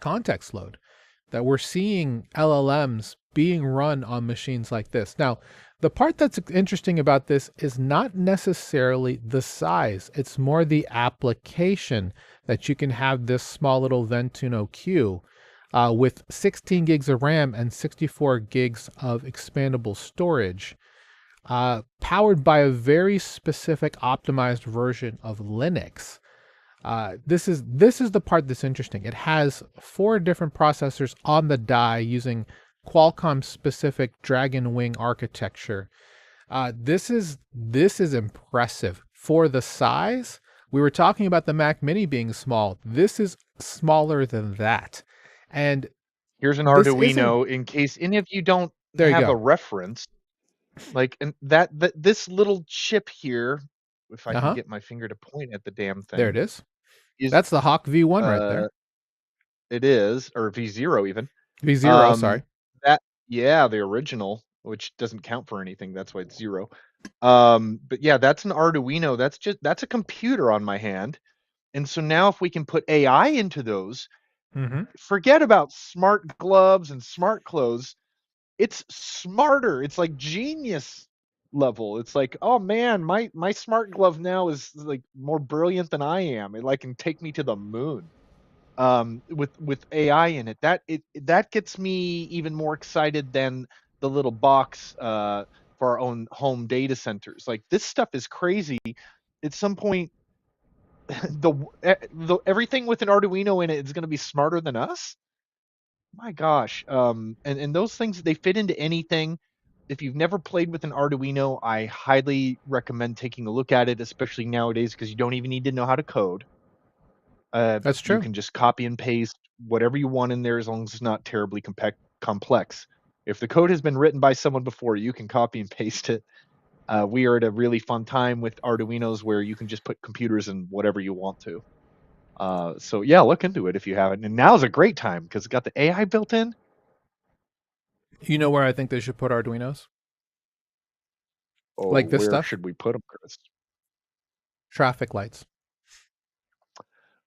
context load, that we're seeing LLMs being run on machines like this. Now, the part that's interesting about this is not necessarily the size, it's more the application, that you can have this small little Ventuno Q with 16 gigs of RAM and 64 gigs of expandable storage, powered by a very specific optimized version of Linux. This is the part that's interesting. It has 4 different processors on the die using Qualcomm specific Dragon Wing architecture. This is impressive for the size. We were talking about the Mac Mini being small. This is smaller than that, and Here's an this isn't. Arduino in case any of you don't There you have a go. reference. Like, and that this little chip here, if I Uh can huh. get my finger to point at the damn There thing, it is. is That's the Hawk V1 right uh there. it is, or V0 even. V0. Um Sorry. that yeah, the original, which doesn't count for anything, that's why it's 0. But yeah, that's an Arduino. That's a computer on my hand. And so now if we can put AI into those, Mm-hmm. forget about smart gloves and smart clothes. It's smarter. It's like genius level. It's like, oh man, my smart glove now is like more brilliant than I am. It like can take me to the moon. With AI in it. That gets me even more excited than the little box for our own home data centers. Like this stuff is crazy. At some point, the everything with an Arduino in it is going to be smarter than us. My gosh. And those things, they fit into anything. If you've never played with an Arduino, I highly recommend taking a look at it, especially nowadays, because you don't even need to know how to code. That's You true. can just copy and paste whatever you want in there as long as it's not terribly complex. If the code has been written by someone before, you can copy and paste it. We are at a really fun time with Arduinos where you can just put computers in whatever you want to. So yeah, look into it if you haven't. And now's a great time because it's got the AI built in. You know where I think they should put Arduinos? Oh, Like this where stuff? should we put them, Chris? Traffic lights.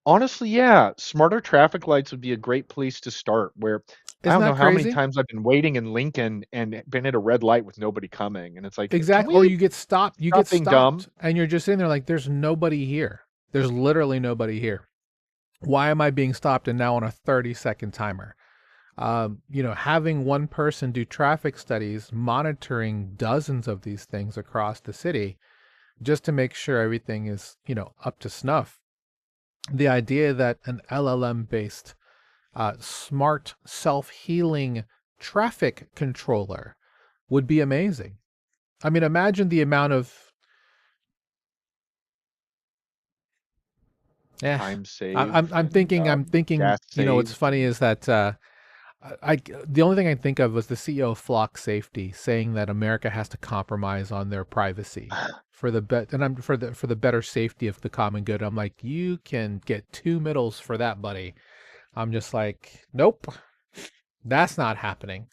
Honestly, yeah, smarter traffic lights would be a great place to start, where I Isn't don't know that how many crazy? times I've been waiting in Lincoln and been at a red light with nobody coming, and it's like, "Can Exactly. Or we you get stopped. You get stop being dumb?" stopped, and you're just sitting there like, "There's nobody here. There's literally nobody here. Why am I being stopped and now on a 30-second timer?" Having one person do traffic studies, monitoring dozens of these things across the city, just to make sure everything is, up to snuff. The idea that an LLM based smart self healing traffic controller would be amazing. I mean, imagine the amount of, yeah. Time I'm save I'm and, thinking I'm thinking gas what's saved funny and is that the only thing I think of was the CEO of Flock Safety saying that America has to compromise on their privacy for the and I'm for the better safety of the common good. I'm like, you can get two middles for that, buddy. I'm just like, nope, that's not happening.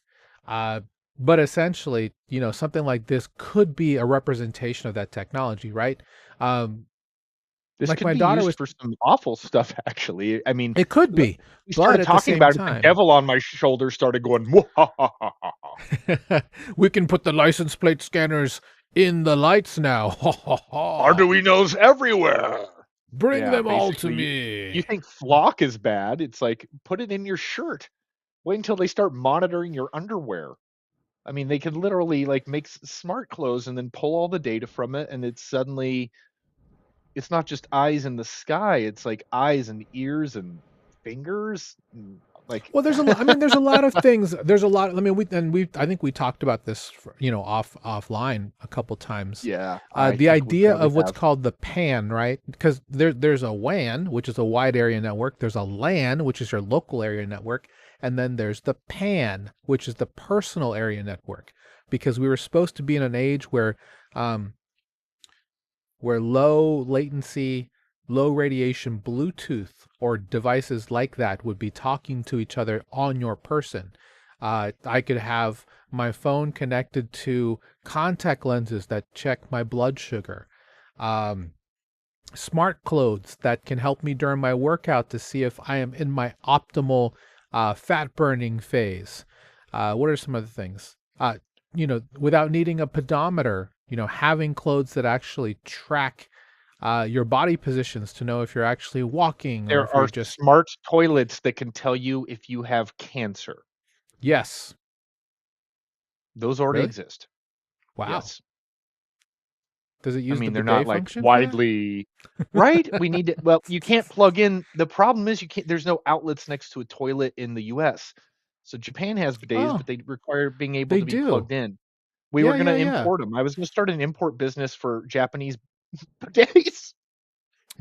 Uh, but essentially, something like this could be a representation of that technology, right? Um, this like could my be daughter used was, for some awful stuff, actually. I mean, it could be, we but started at the talking same about it, the time, devil on my shoulder started going, "Mwahahaha." we can put the license plate scanners in the lights now. Ha ha ha. Arduinos everywhere. Bring Yeah, them all to basically, you me. think flock is bad, it's like, put it in your shirt. Wait until they start monitoring your underwear. I mean, they can literally, like, make s smart clothes and then pull all the data from it, and it's suddenly it's not just eyes in the sky, it's like eyes and ears and fingers, like Well, I mean, there's a lot of things. There's a lot. I mean, I think we talked about this, offline a couple times. Yeah, I The think we idea probably of what's have. called the PAN, right? Because there's a WAN, which is a wide area network. There's a LAN, which is your local area network, and then there's the PAN, which is the personal area network. Because we were supposed to be in an age um, where low latency, low radiation Bluetooth or devices like that would be talking to each other on your person. I could have my phone connected to contact lenses that check my blood sugar. Um, Smart clothes that can help me during my workout to see if I am in my optimal fat burning phase. What are some other things? Without needing a pedometer, having clothes that actually track your body positions to know if you're actually walking or There if you're are just, smart toilets that can tell you if you have cancer. yes, Those already really? exist. Wow. Yes. Does it I use the mean, they're not, bidet like, function for that? widely right? We need to well, you can't plug in the problem is you can't there's no outlets next to a toilet in the US. So Japan has bidets, but Oh, they require being able they to be do. plugged in. We were Yeah, gonna yeah, yeah. import them. I was gonna start an import business for Japanese bidets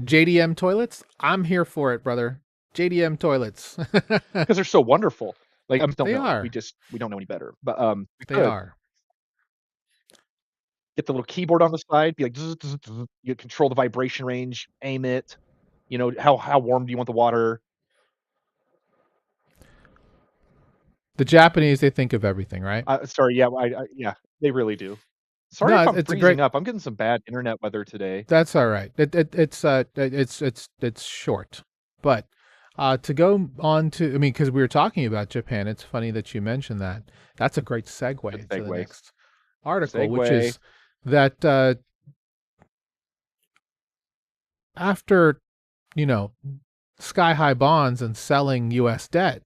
JDM toilets? I'm here for it, brother. JDM toilets. because 'cause they're so wonderful. Like, don't They know. are. We don't know any better, but, we They could. are. Get the little keyboard on the side, be like, "Zzz, zzz, zzz." You control the vibration range, aim it, how warm do you want the water? The Japanese, they think of everything, right? Sorry, yeah, yeah, they really do. Sorry No, if I'm it's a great. freezing up. I'm getting some bad internet weather today. That's all right. It's short, but to go on to, I mean, because we were talking about Japan, it's funny that you mentioned that. That's a great Good segue to the segue. next article, which Segue. is that after you know sky high bonds and selling U.S. debt,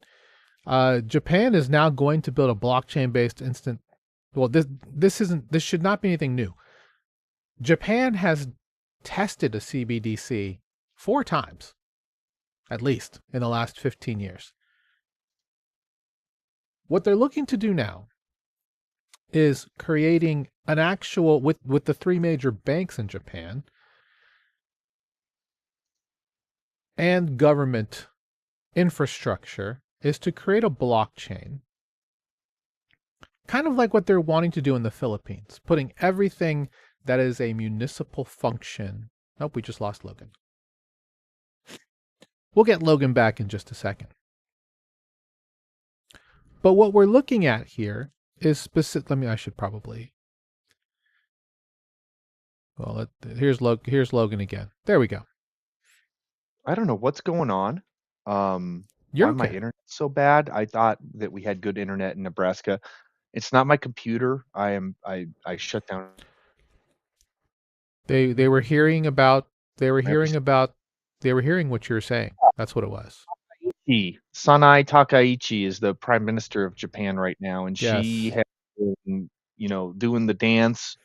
Japan is now going to build a blockchain based instant. Well, this should not be anything new. Japan has tested a CBDC 4 times, at least in the last 15 years. What they're looking to do now is creating an actual, with the three major banks in Japan and government infrastructure, is to create a blockchain, kind of like what they're wanting to do in the Philippines, putting everything that is a municipal function. Nope, we just lost Logan. We'll get Logan back in just a second. But what we're looking at here is specific. I should probably. Well, here's Logan again. There we go. I don't know what's going on. You're Why my okay. internet's so bad. I thought that we had good internet in Nebraska. It's not my computer. I shut down They were hearing about they were every hearing about they were hearing what you were saying. That's what it was. Sanai Takaichi is the prime minister of Japan right now, and she Yes. has been, doing the dance,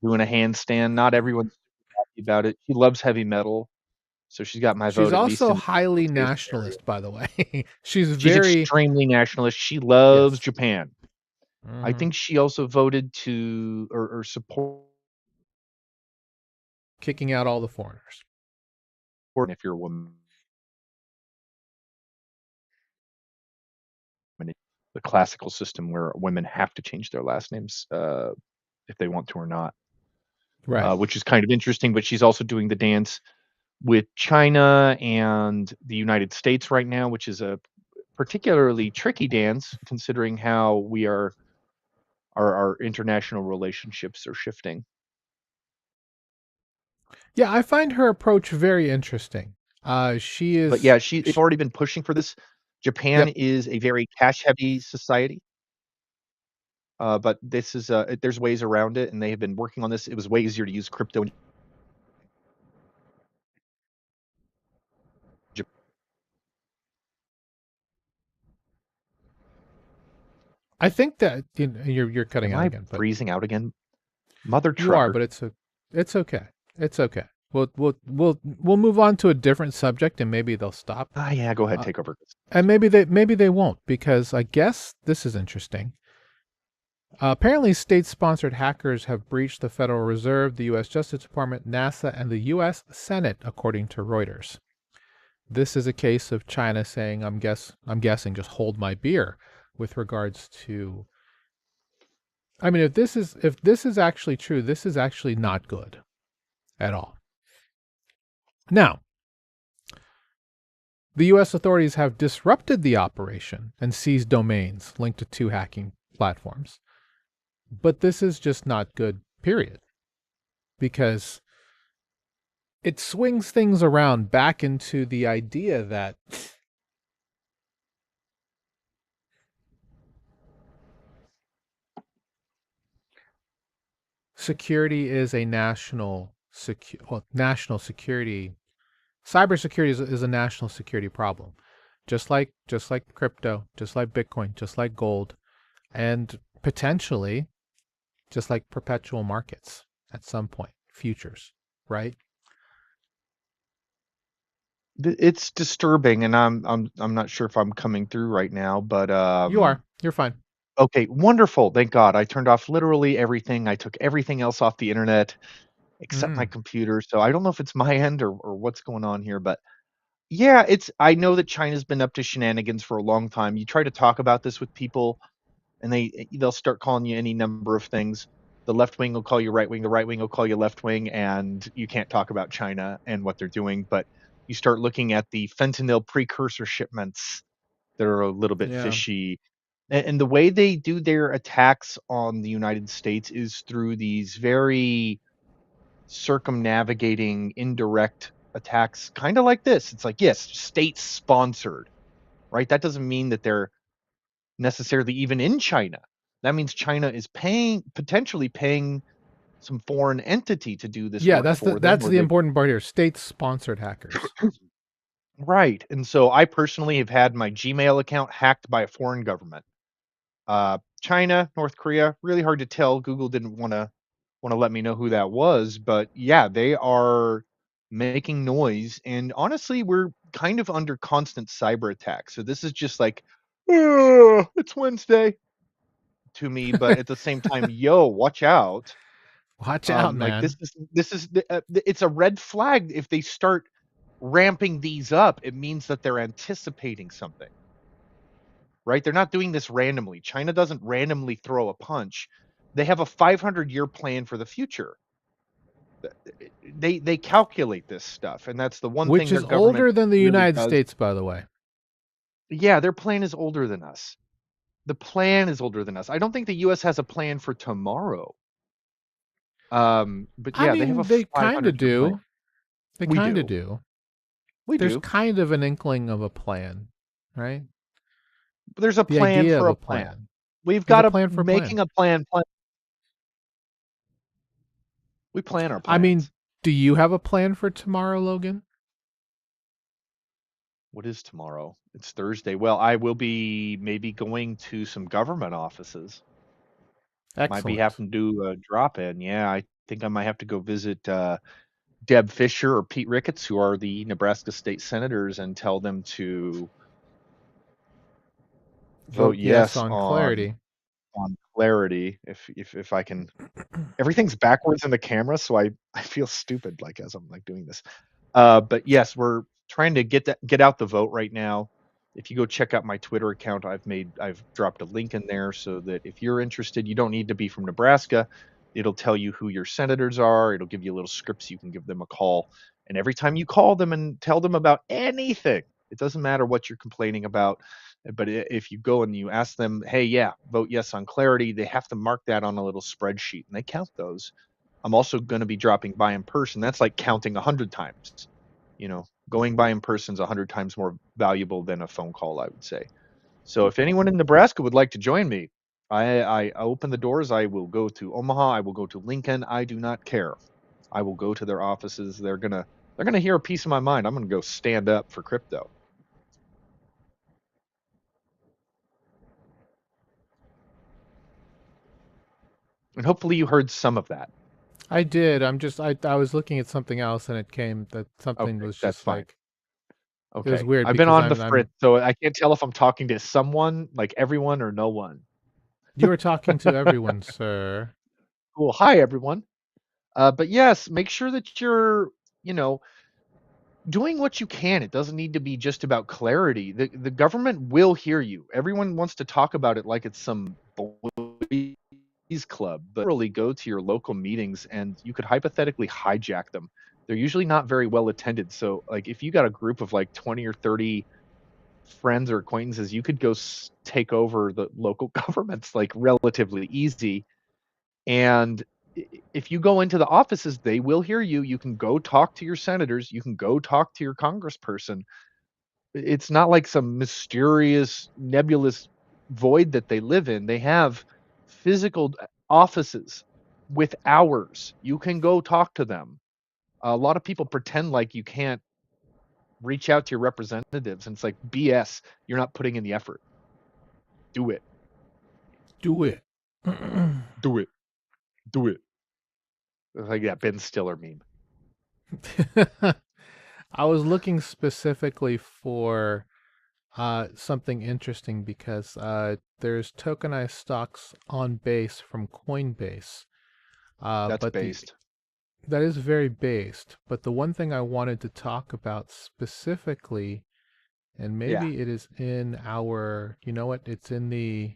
doing a handstand. Not everyone's happy about it. She loves heavy metal, so she's got my She's vote at least also in the highly transportation area. nationalist, by the way. She's She's very extremely nationalist. She loves yes. Japan. I Hmm. think she also voted to or support Kicking out all the foreigners. if you're a woman, the classical system where women have to change their last names if they want to or not, Right. which is kind of interesting. But she's also doing the dance with China and the United States right now, which is a particularly tricky dance considering how our international relationships are shifting. Yeah, I find her approach very interesting. She But is yeah, it's already been pushing for this. Japan yep. is a very cash heavy society. But this is there's ways around it, and they have been working on this. It was way easier to use crypto in Japan. I think that you're cutting Am out I again, but freezing out again? Mother you are, trucker. but it's okay. It's okay. We'll move on to a different subject and maybe they'll stop. Ah, yeah, go ahead, Uh, take over. and maybe they won't because I guess this is interesting. Apparently, state-sponsored hackers have breached the Federal Reserve, the U.S. Justice Department, NASA, and the U.S. Senate, according to Reuters. This is a case of China saying, I'm guessing, just hold my beer, with regards to. I mean, if this is actually true, this is actually not good at all. Now, the U.S. authorities have disrupted the operation and seized domains linked to two hacking platforms. But this is just not good, period, because it swings things around back into the idea that security is a national security. Cybersecurity is a national security problem, just like crypto, just like Bitcoin, just like gold, and potentially just like perpetual markets at some point, futures, right? It's disturbing, and I'm not sure if I'm coming through right now, but You are. You're fine. okay, wonderful. Thank God. I turned off literally everything. I took everything else off the internet except my Mm, computer. So I don't know if it's my end or what's going on here, but yeah, I know that China's been up to shenanigans for a long time. You try to talk about this with people and they'll start calling you any number of things. The left wing will call you right wing, the right wing will call you left wing, and you can't talk about China and what they're doing. But you start looking at the fentanyl precursor shipments that are a little bit yeah. fishy. And the way they do their attacks on the United States is through these very circumnavigating indirect attacks, kind of like this. It's like, yes, state sponsored, right? That doesn't mean that they're necessarily even in China. That means China is potentially paying some foreign entity to do this Yeah, work for them, that's or the they important part here. State sponsored hackers. right. And so I personally have had my Gmail account hacked by a foreign government. China, North Korea, really hard to tell. Google didn't want to let me know who that was, but yeah, they are making noise. And honestly, we're kind of under constant cyber attack. So this is just like, it's Wednesday to me, but at the same time, yo, watch out. Watch out, Like man. it's a red flag if they start ramping these up. It means that they're anticipating something, right? They're not doing this randomly. China doesn't randomly throw a punch. They have a 500-year plan for the future. They calculate this stuff, and that's the one Which thing their is government older than the really United does. States, by the way. Yeah, their plan is older than us. The plan is older than us. I don't think the US has a plan for tomorrow. But I yeah, they have a mean, they kind of 500-year plan. do. They We kind of do. do. We there's do. kind of an inkling of a plan, right? But there's a The plan idea for of a a plan. plan. We've There's got a to plan for a making plan. a plan. We plan our I mean, plans. do you have a plan for tomorrow, Logan? What is tomorrow? It's Thursday. Well, I will be maybe going to some government offices. Might be Excellent. having to do a drop in. Yeah, I think I might have to go visit Deb Fisher or Pete Ricketts, who are the Nebraska state senators, and tell them to vote Vote yes yes on clarity. on clarity. If I can, everything's backwards in the camera, so I feel stupid like as I'm like doing this. But yes, we're trying to get out the vote right now. If you go check out my Twitter account, I've dropped a link in there so that if you're interested, you don't need to be from Nebraska. It'll tell you who your senators are. It'll give you a little script so you can give them a call. And every time you call them and tell them about anything, it doesn't matter what you're complaining about. But if you go and you ask them, hey, yeah, vote yes on clarity, they have to mark that on a little spreadsheet and they count those. I'm also going to be dropping by in person. That's like counting 100 times. Going by in person is 100 times more valuable than a phone call, I would say. So if anyone in Nebraska would like to join me, I open the doors. I will go to Omaha. I will go to Lincoln. I do not care. I will go to their offices. They're gonna hear a piece of my mind. I'm gonna go stand up for crypto. And hopefully you heard some of that. I did. I was looking at something else and it came that something Okay, was that's just fine. like it was Okay. weird I've been because on the I'm fritz, so I can't tell if I'm talking to someone, like everyone or no one. you were talking to everyone, sir. Cool. Hi, everyone. But yes, make sure that you're, you know, doing what you can. It doesn't need to be just about clarity. The government will hear you. Everyone wants to talk about it like it's some boys club, but really go to your local meetings and you could hypothetically hijack them. They're usually not very well attended. So, like, if you got a group of like 20 or 30 friends or acquaintances, you could go take over the local governments like relatively easy. And if you go into the offices, they will hear you. You can go talk to your senators. You can go talk to your congressperson. It's not like some mysterious, nebulous void that they live in. They have physical offices with hours. You can go talk to them. A lot of people pretend like you can't reach out to your representatives, and it's like BS. You're not putting in the effort. Do it. Do it. Do it. Do it. It's like that Ben Stiller meme. I was looking specifically for something interesting because there's tokenized stocks on base from Coinbase. That's But the based. that is very based. But the one thing I wanted to talk about specifically, and Yeah. maybe it is in our, you know what? It's in the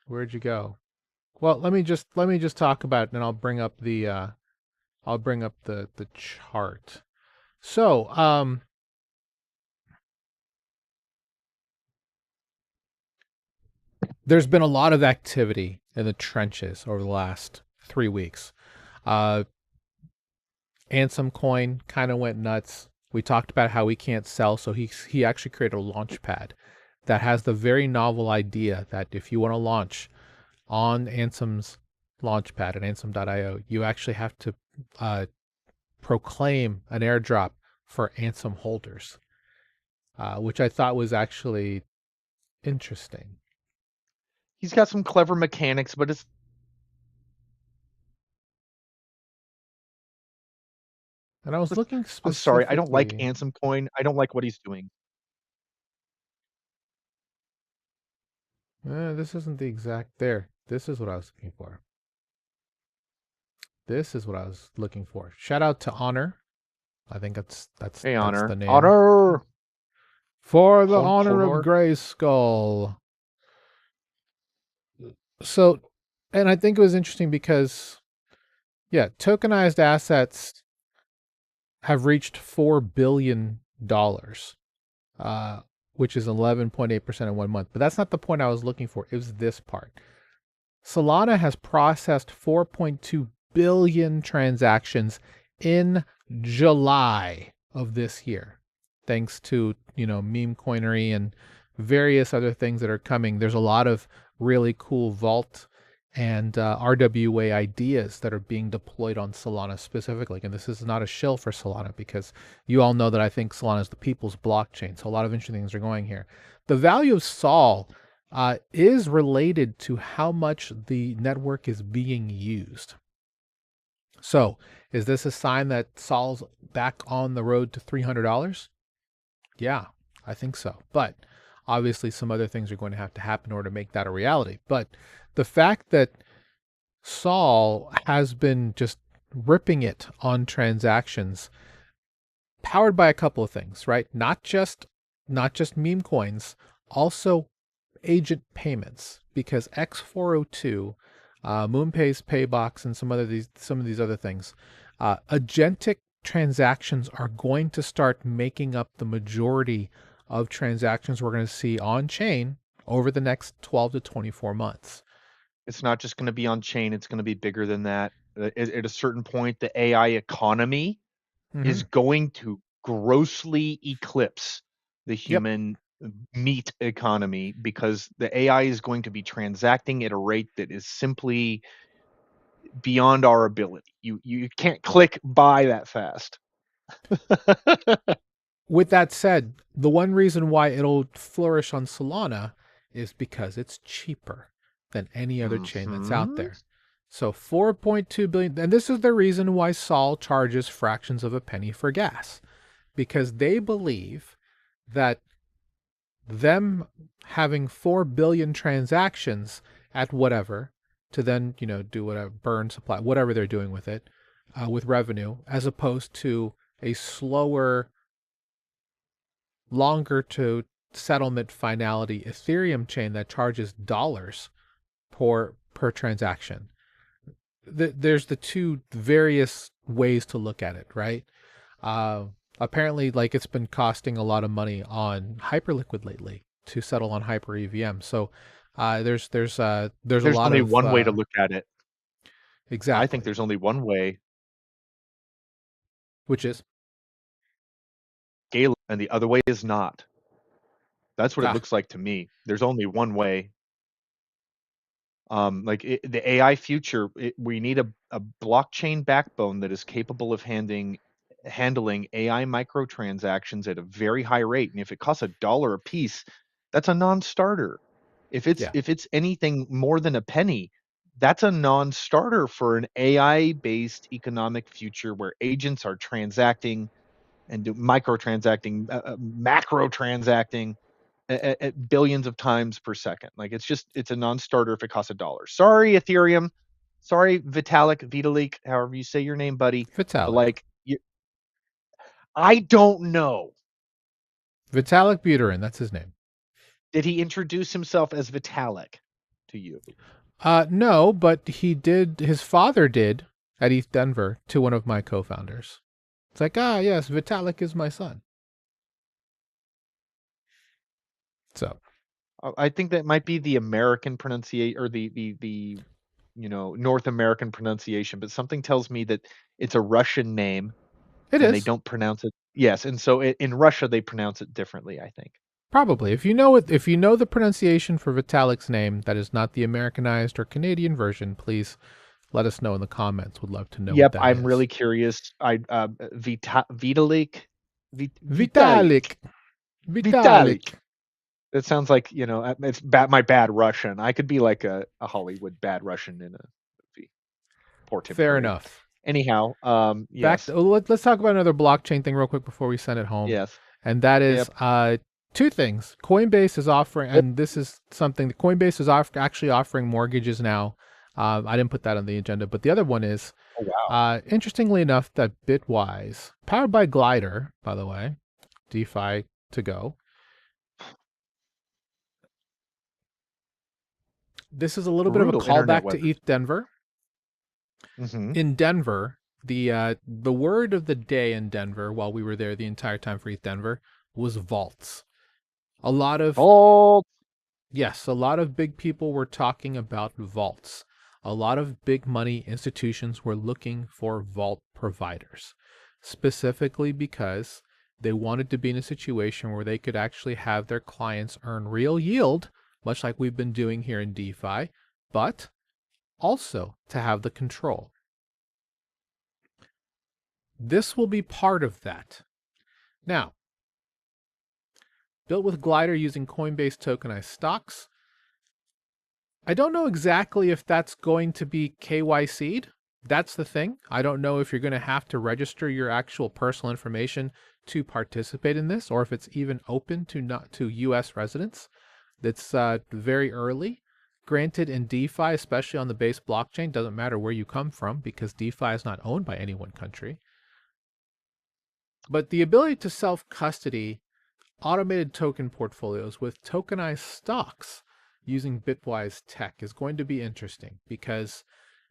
where'd you go? Well, let me just talk about it, and I'll bring up the chart. So, there's been a lot of activity in the trenches over the last 3 weeks. Uh, Ansem Coin kind of went nuts. We talked about how he can't sell, so he actually created a launch pad that has the very novel idea that if you want to launch on Ansem's launchpad at ansem.io, you actually have to uh, proclaim an airdrop for Ansem holders, which I thought was actually interesting. He's got some clever mechanics, but it's And I was looking I'm sorry, I don't like specifically. Ansem Coin. I don't like what he's doing. This isn't the exact there. This is what I was looking for. This is what I was looking for. Shout out to Honor. I think Hey, that's the Honor. name. Honor! For the honor of Honor? Grayskull. So, and I think it was interesting because, yeah, tokenized assets have reached $4 billion, uh, which is 11.8% in 1 month. But that's not the point I was looking for. It was this part. Solana has processed 4.2 billion transactions in July of this year, thanks to, meme coinery and various other things that are coming. There's a lot of really cool vault and RWA ideas that are being deployed on Solana specifically. And this is not a shill for Solana, because you all know that I think Solana is the people's blockchain. So a lot of interesting things are going here. The value of Sol is related to how much the network is being used. So is this a sign that Sol's back on the road to $300? Yeah, I think so. But obviously some other things are going to have to happen in order to make that a reality. But the fact that Sol has been just ripping it on transactions, powered by a couple of things, right? Not just meme coins, also agent payments, because X402, MoonPay's Paybox, and some of these other things, agentic transactions are going to start making up the majority of transactions we're going to see on chain over the next 12 to 24 months. It's not just going to be on chain, it's going to be bigger than that. At a certain point, the AI economy Mm-hmm. is going to grossly eclipse the Yep. human meat economy, because the AI is going to be transacting at a rate that is simply beyond our ability. You can't click buy that fast. With that said, the one reason why it'll flourish on Solana is because it's cheaper than any other chain that's out Mm-hmm. there. So 4.2 billion, and this is the reason why Sol charges fractions of a penny for gas, because they believe that them having 4 billion transactions at whatever, to then, do whatever, burn supply, whatever they're doing with it, with revenue, as opposed to a slower, longer to settlement finality Ethereum chain that charges dollars per transaction. There's the two various ways to look at it, right? Uh, Apparently, like, it's been costing a lot of money on Hyperliquid lately to settle on Hyper EVM. So there's a There's lot only of one way to look at it. I think exactly, there's only one way, which is Galen, and the other way is not. That's what it ah looks like to me. There's only one way. The AI future, we need a blockchain backbone that is capable of handling AI microtransactions at a very high rate. And if it costs $1 a piece, that's a non-starter. yeah, If it's anything more than a penny, that's a non-starter for an AI-based economic future where agents are transacting and do microtransacting, macro transacting at billions of times per second. Like, it's a non-starter if it costs $1. Sorry, Ethereum. Sorry, Vitalik, however you say your name, buddy. But Vitalik, like, I don't know. Vitalik Buterin, that's his name. Did he introduce himself as Vitalik to you? No, but he did. His father did at ETH Denver to one of my co-founders. It's like, yes, Vitalik is my son. So I think that might be the American pronunciation, or the North American pronunciation, but something tells me that it's a Russian name it and they is don't pronounce it. Yes, and so in Russia they pronounce it differently, I think. probably, if you know it, if you know the pronunciation for Vitalik's name, that is not the Americanized or Canadian version. Please let us know in the comments. Would love to know what Yep, that I'm is. really curious. Vitalik, Vitalik, Vitalik, Vitalik. Vitalik. It sounds like, it's my bad Russian. I could be like a Hollywood bad Russian in a movie. Poor Tim Fair Curry. enough. Anyhow, Back yes, to, let's talk about another blockchain thing real quick before we send it home, yes, and that is yep. two things. Coinbase is offering, Yep. and this is something that Coinbase is actually offering mortgages now. I didn't put that on the agenda, but the other one is, Oh wow. interestingly enough, that Bitwise, powered by Glider, by the way, DeFi to go. This is a little bit of a Brutal internet callback to weather. ETH Denver. Hmm. In Denver, the word of the day in Denver while we were there the entire time for ETH Denver was vaults. A lot of Oh, Yes, a lot of big people were talking about vaults. A lot of big money institutions were looking for vault providers. specifically because they wanted to be in a situation where they could actually have their clients earn real yield, much like we've been doing here in DeFi, but also to have the control. This will be part of that. Now, built with Glider using Coinbase tokenized stocks. I don't know exactly if that's going to be KYC'd. That's the thing. I don't know if you're going to have to register your actual personal information to participate in this, or if it's even open to not to U.S. residents. That's very early. Granted, in DeFi, especially on the base blockchain, doesn't matter where you come from because DeFi is not owned by any one country. But the ability to self-custody automated token portfolios with tokenized stocks using Bitwise tech is going to be interesting, because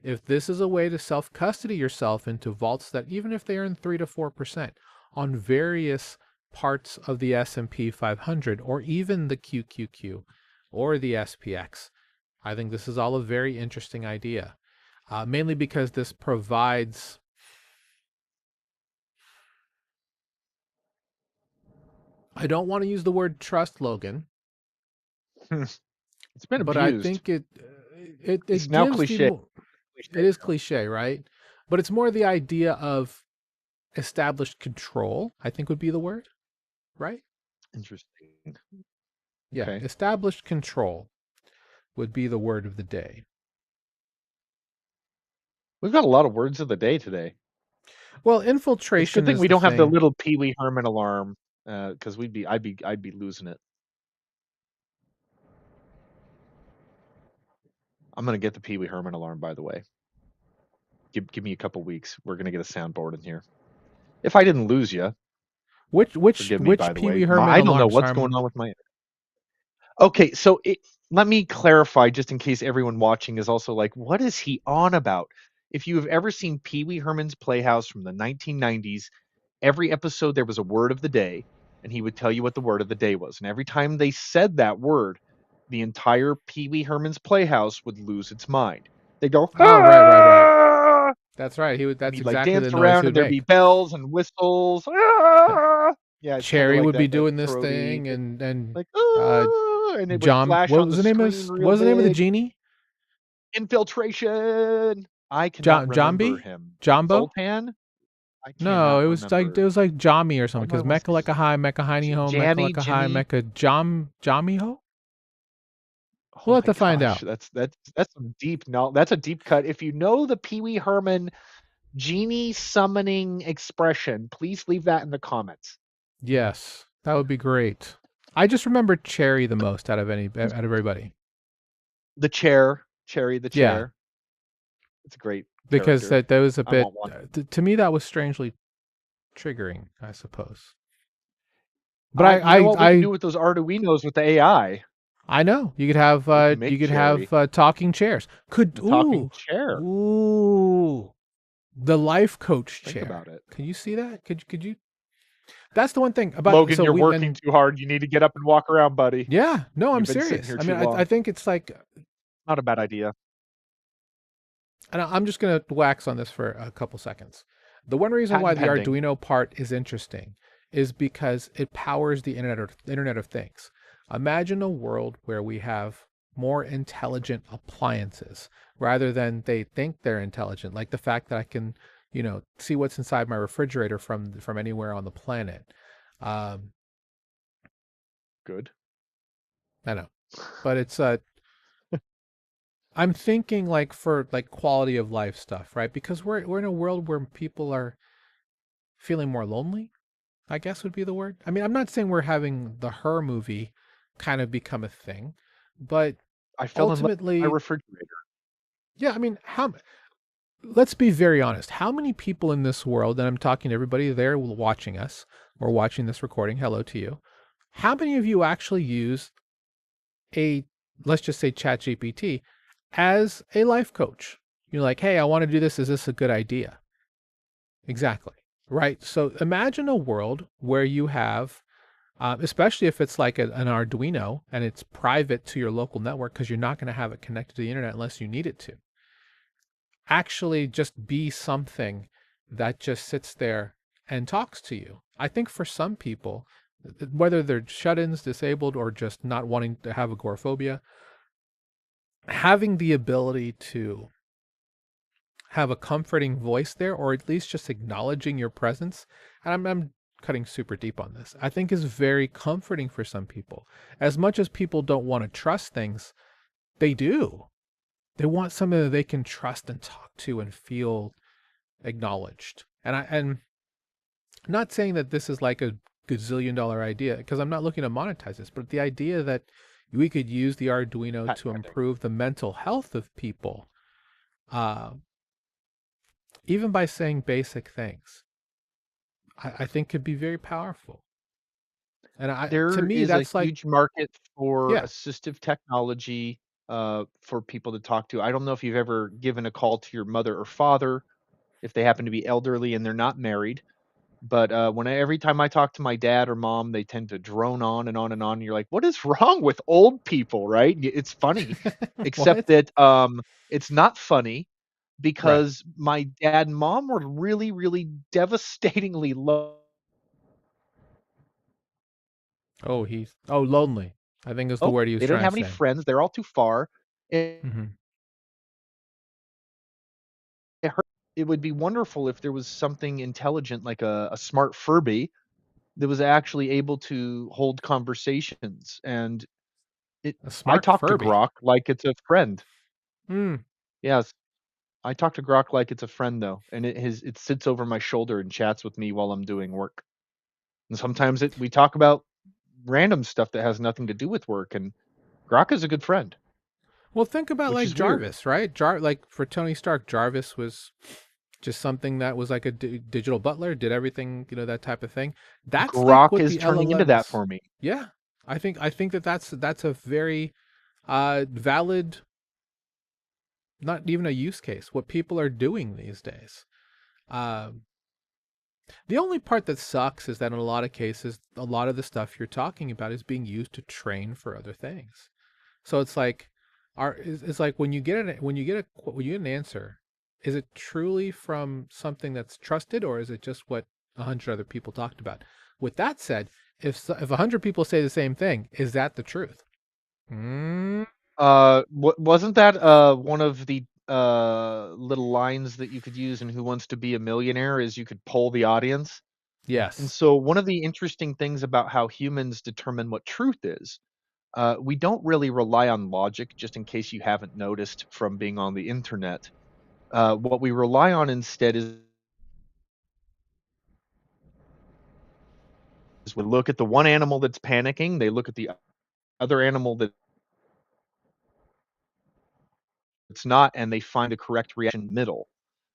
if this is a way to self-custody yourself into vaults that, even if they earn 3 to 4% on various parts of the S&P 500 or even the QQQ or the SPX, I think this is all a very interesting idea, mainly because this provides... I don't want to use the word trust, Logan, It's been but I abused. think it It's now gives cliche. the... It is cliche, right? But it's more the idea of established control, I think would be the word, right? Interesting. Yeah, Okay. established control would be the word of the day. We've got a lot of words of the day today. Well, It's a good infiltration thing is we the don't have the thing. little Pee Wee Herman alarm, because I'd be losing it. I'm gonna get the Pee Wee Herman alarm, by the way. Give me a couple weeks. We're gonna get a soundboard in here. If I didn't lose you, forgive me, by the Pee way. Wee Herman I don't know alarm? what's going on with my. Okay, so let me clarify, just in case everyone watching is also like, what is he on about? If you have ever seen Pee Wee Herman's Playhouse from the 1990s, every episode there was a word of the day, and he would tell you what the word of the day was. And every time they said that word, the entire Pee Wee Herman's Playhouse would lose its mind. They'd go, Oh, right. ah! That's right. And That's he'd like exactly the dance noise he around, and would there'd be make. bells and whistles. Ah! Yeah, it's kind of Cherry like would be that doing this throaty, thing, and like, uh, ah! And it would John. flash What on was the the name of screen what real was the name of the big. genie? Infiltration. I cannot remember Jambi, him. Jumbo. Zoltan. I No, cannot it remember. was like Jami or Why something, do I because want to Mecha say like a high, Mecha Heiny ho, Mecha Janny, like a high, Jimmy? Mecha Jami ho. Oh We'll have my to find gosh, out. that's some deep no. That's a deep cut. If you know the Pee Wee Herman genie summoning expression, please leave that in the comments. Yes, that would be great. I just remember Cherry the most out of everybody. The chair, Cherry the Yeah, chair. It's a great because character. that was a I bit want one. to me that was strangely triggering, I suppose. But You know what we can do with those Arduinos with the AI? I know We can make Cherry talking chairs. a talking chair. Ooh, the life coach Think chair. about it. Can you see that? Could you? That's the one thing about Logan, you're working too hard. You need to get up and walk around, buddy. yeah, no, I'm You've been sitting serious. here I too mean, long. I think it's like, Not a bad idea. and I'm just going to wax on this for a couple seconds. The one reason why Patent the pending. Arduino part is interesting is because it powers the Internet of Things. Imagine a world where we have more intelligent appliances rather than they think they're intelligent, like the fact that I can, see what's inside my refrigerator from anywhere on the planet. Um, Good. I know, but it's I'm thinking like for like quality of life stuff, right? Because we're in a world where people are feeling more lonely, I guess would be the word. I mean, I'm not saying we're having the Her movie kind of become a thing, but I fell in love with my ultimately, refrigerator. yeah, I mean, let's be very honest. How many people in this world, and I'm talking to everybody there watching us or watching this recording, hello to you. How many of you actually use a, let's just say ChatGPT as a life coach? You're like, hey, I want to do this. Is this a good idea? Exactly. Right. So imagine a world where you have, especially if it's like an Arduino and it's private to your local network, because you're not going to have it connected to the internet unless you need it to. Actually, just be something that just sits there and talks to you. I think for some people, whether they're shut-ins, disabled, or just not wanting to have agoraphobia, having the ability to have a comforting voice there, or at least just acknowledging your presence, and I'm cutting super deep on this, I think is very comforting for some people. As much as people don't want to trust things, they do. They want somebody that they can trust and talk to and feel acknowledged. And not saying that this is like a gazillion-dollar idea, because I'm not looking to monetize this, but the idea that we could use the Arduino to Patenting. improve the mental health of people, uh, even by saying basic things, I think could be very powerful. And to There me, is a that's like, huge market for yeah, assistive technology, for people to talk to. I don't know if you've ever given a call to your mother or father, if they happen to be elderly and they're not married. But every time I talk to my dad or mom, they tend to drone on and on and on. And you're like, what is wrong with old people, right? It's funny, except what? that it's not funny Right. because my dad and mom were really, really devastatingly low. Lonely, I think is the word he was They didn't trying to have any say. friends. They're all too far. It, Hmm. it hurt. It would be wonderful if there was something intelligent like a smart Furby that was actually able to hold conversations. And it A I smart talk to Furby. Grok like it's a friend. Hmm. Yes, I talk to Grok like it's a friend though, and it sits over my shoulder and chats with me while I'm doing work. And sometimes we talk about random stuff that has nothing to do with work, and Grok is a good friend, Well, think about which like is weird. Jarvis, right? Like for Tony Stark, Jarvis was just something that was like a digital butler, did everything, that type of thing. That's like Grok what is the turning into that LLMs. for me. Yeah, I think that that's a very valid, not even a use case. What people are doing these days. Um, the only part that sucks is that in a lot of cases, a lot of the stuff you're talking about is being used to train for other things. So it's like, it's like when you get an answer, is it truly from something that's trusted, or is it just what 100 other people talked about? With that said, if 100 people say the same thing, is that the truth? Mm, Wasn't that one of the little lines that you could use in Who Wants to Be a Millionaire? Is you could poll the audience. And yes. so one of the interesting things about how humans determine what truth is, we don't really rely on logic, just in case you haven't noticed from being on the internet. What we rely on instead is we look at the one animal that's panicking, they look at the other animal that's not, and they find the correct reaction in the middle.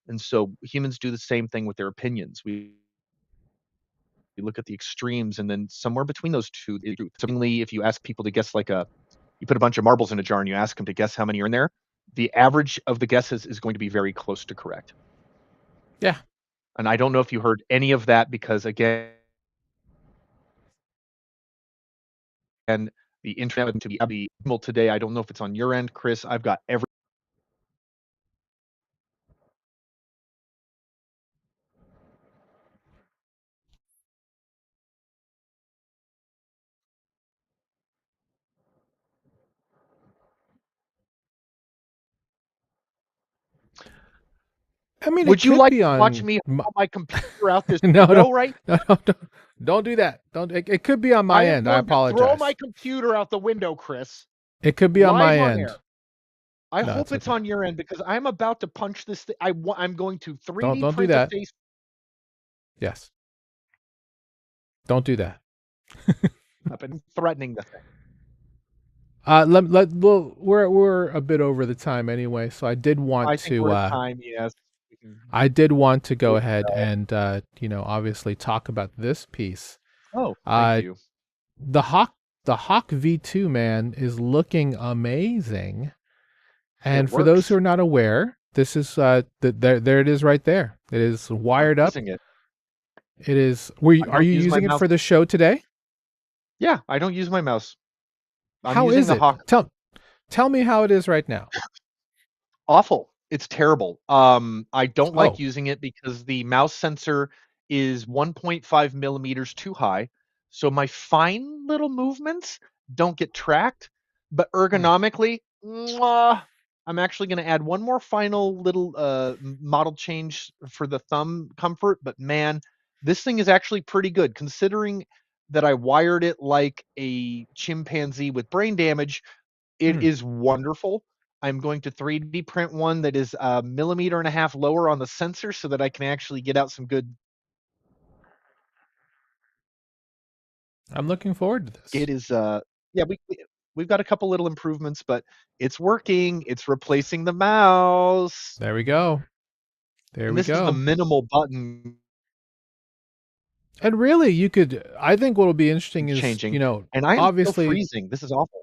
And so humans do the same thing with their opinions. We look at the extremes, and then somewhere between those two is truth. Suddenly, if you ask people to guess you put a bunch of marbles in a jar and you ask them to guess how many are in there, the average of the guesses is going to be very close to correct. Yeah. And I don't know if you heard any of that because, again, the internet to be today. I don't know if it's on your end, Chris. I've got every. I mean, it Would you could like be to watch on. me haul my computer out this No, no, window right? no, no, don't do that. Don't. It could be on my I am end. I going to throw my apologize. computer out the window, Chris, It could be on live my on end. air. I No, hope it's it's okay. on your end because I'm about to punch this thing. I'm going to Don't 3D don't do print a that. face. Yes. Don't do that. Up and threatening the thing. We're a bit over the time anyway, so I think we're at time. Yes, we can I did want to do go it. ahead and obviously talk about this piece. Oh, thank Uh, you. the Hawk V2, man, is looking amazing. It And for those who works. are not aware, this is there it is right there. It is I'm wired up. using it. It is. I Are don't you use my using it mouse. for the show today? Yeah, I don't use my mouse. I'm How using is the it? Hawk. Tell me how it is right now. Awful. It's terrible. I don't like Oh, using it because the mouse sensor is 1.5 millimeters too high. So my fine little movements don't get tracked, but Hmm. ergonomically, mwah, I'm actually going to add one more final little model change for the thumb comfort. But man, this thing is actually pretty good considering that I wired it like a chimpanzee with brain damage. It Hmm. is wonderful. I'm going to 3D print one that is a millimeter and a half lower on the sensor so that I can actually get out some good. I'm looking forward to this. It is yeah, we've got a couple little improvements, but it's working. It's replacing the mouse. There we go. There And we this is the go. minimal button And really, you could. I think what will be interesting is, changing. And I am still obviously, freezing. This is awful.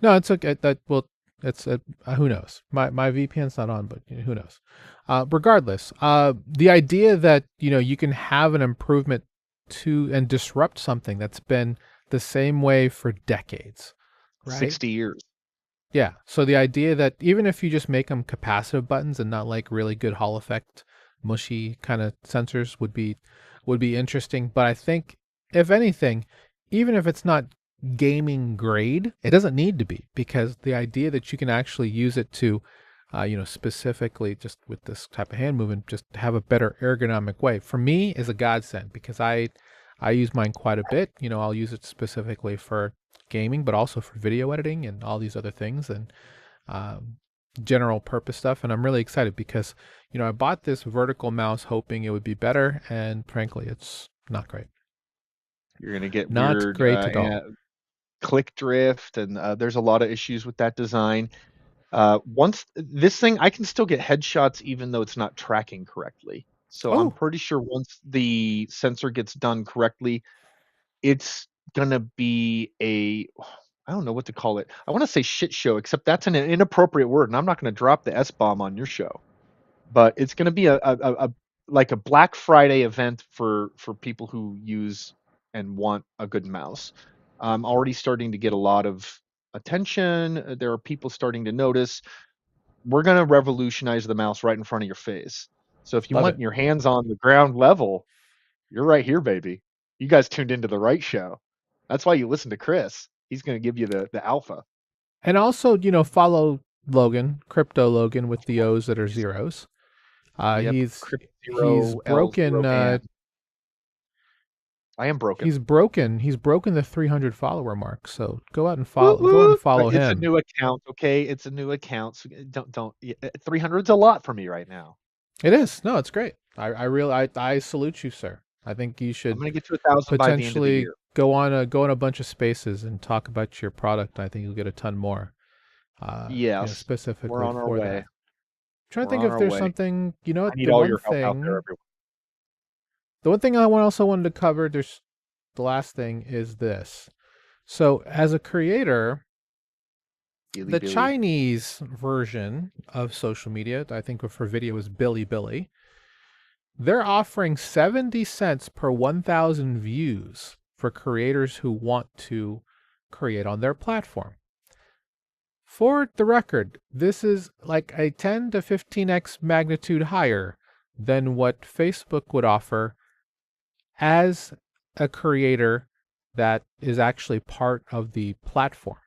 no, it's okay. That well, it's who knows. My VPN's not on, but who knows. Regardless, the idea that you can have an improvement to and disrupt something that's been the same way for decades, right? 60 years. Yeah. So the idea that even if you just make them capacitive buttons and not like really good Hall effect, mushy kind of sensors would be interesting. But I think if anything, even if it's not gaming grade, it doesn't need to be, because the idea that you can actually use it to, specifically just with this type of hand movement, just have a better ergonomic way for me is a godsend, because I use mine quite a bit. I'll use it specifically for gaming, but also for video editing and all these other things and um, general purpose stuff. And I'm really excited because, I bought this vertical mouse hoping it would be better. And frankly, it's not great. You're going to get Not weird great at all. click drift, and there's a lot of issues with that design. Once this thing, I can still get headshots even though it's not tracking correctly. So I'm Oh, pretty sure once the sensor gets done correctly, it's gonna be a, I don't know what to call it. I want to say shit show, except that's an inappropriate word, and I'm not going to drop the S bomb on your show. But it's going to be a like a Black Friday event for people who use and want a good mouse. I'm already starting to get a lot of attention. There are people starting to notice. We're going to revolutionize the mouse right in front of your face. So if you love want it. your hands on the ground level, you're right here, baby. You guys tuned into the right show. That's why you listen to Chris. He's going to give you the alpha. And also, follow Logan, Crypto Logan, with the O's that are He's, zeros. yep, He's Crypt he's Zero L broken. Zero man. I am broken. He's broken the 300 follower mark. So Woo go out woo. and follow It's a him. new account, okay? It's a new account. So don't 300's a lot for me right now. It is. No, it's great. I salute you, sir. I think you I'm should gonna get to 1,000 by the end of the potentially year. go on a bunch of spaces and talk about your product. I think you'll get a ton more, Yes, we're specifically on our for way. that. Trying to We're think on if our there's way. something, I need all your help out there, everyone. the one thing also wanted to cover, there's the last thing is this. So as a creator, Billy the Billy. Chinese version of social media, I think for video is Billy. They're offering 70 cents per 1,000 views for creators who want to create on their platform. For the record, this is like a 10 to 15x magnitude higher than what Facebook would offer as a creator that is actually part of the platform.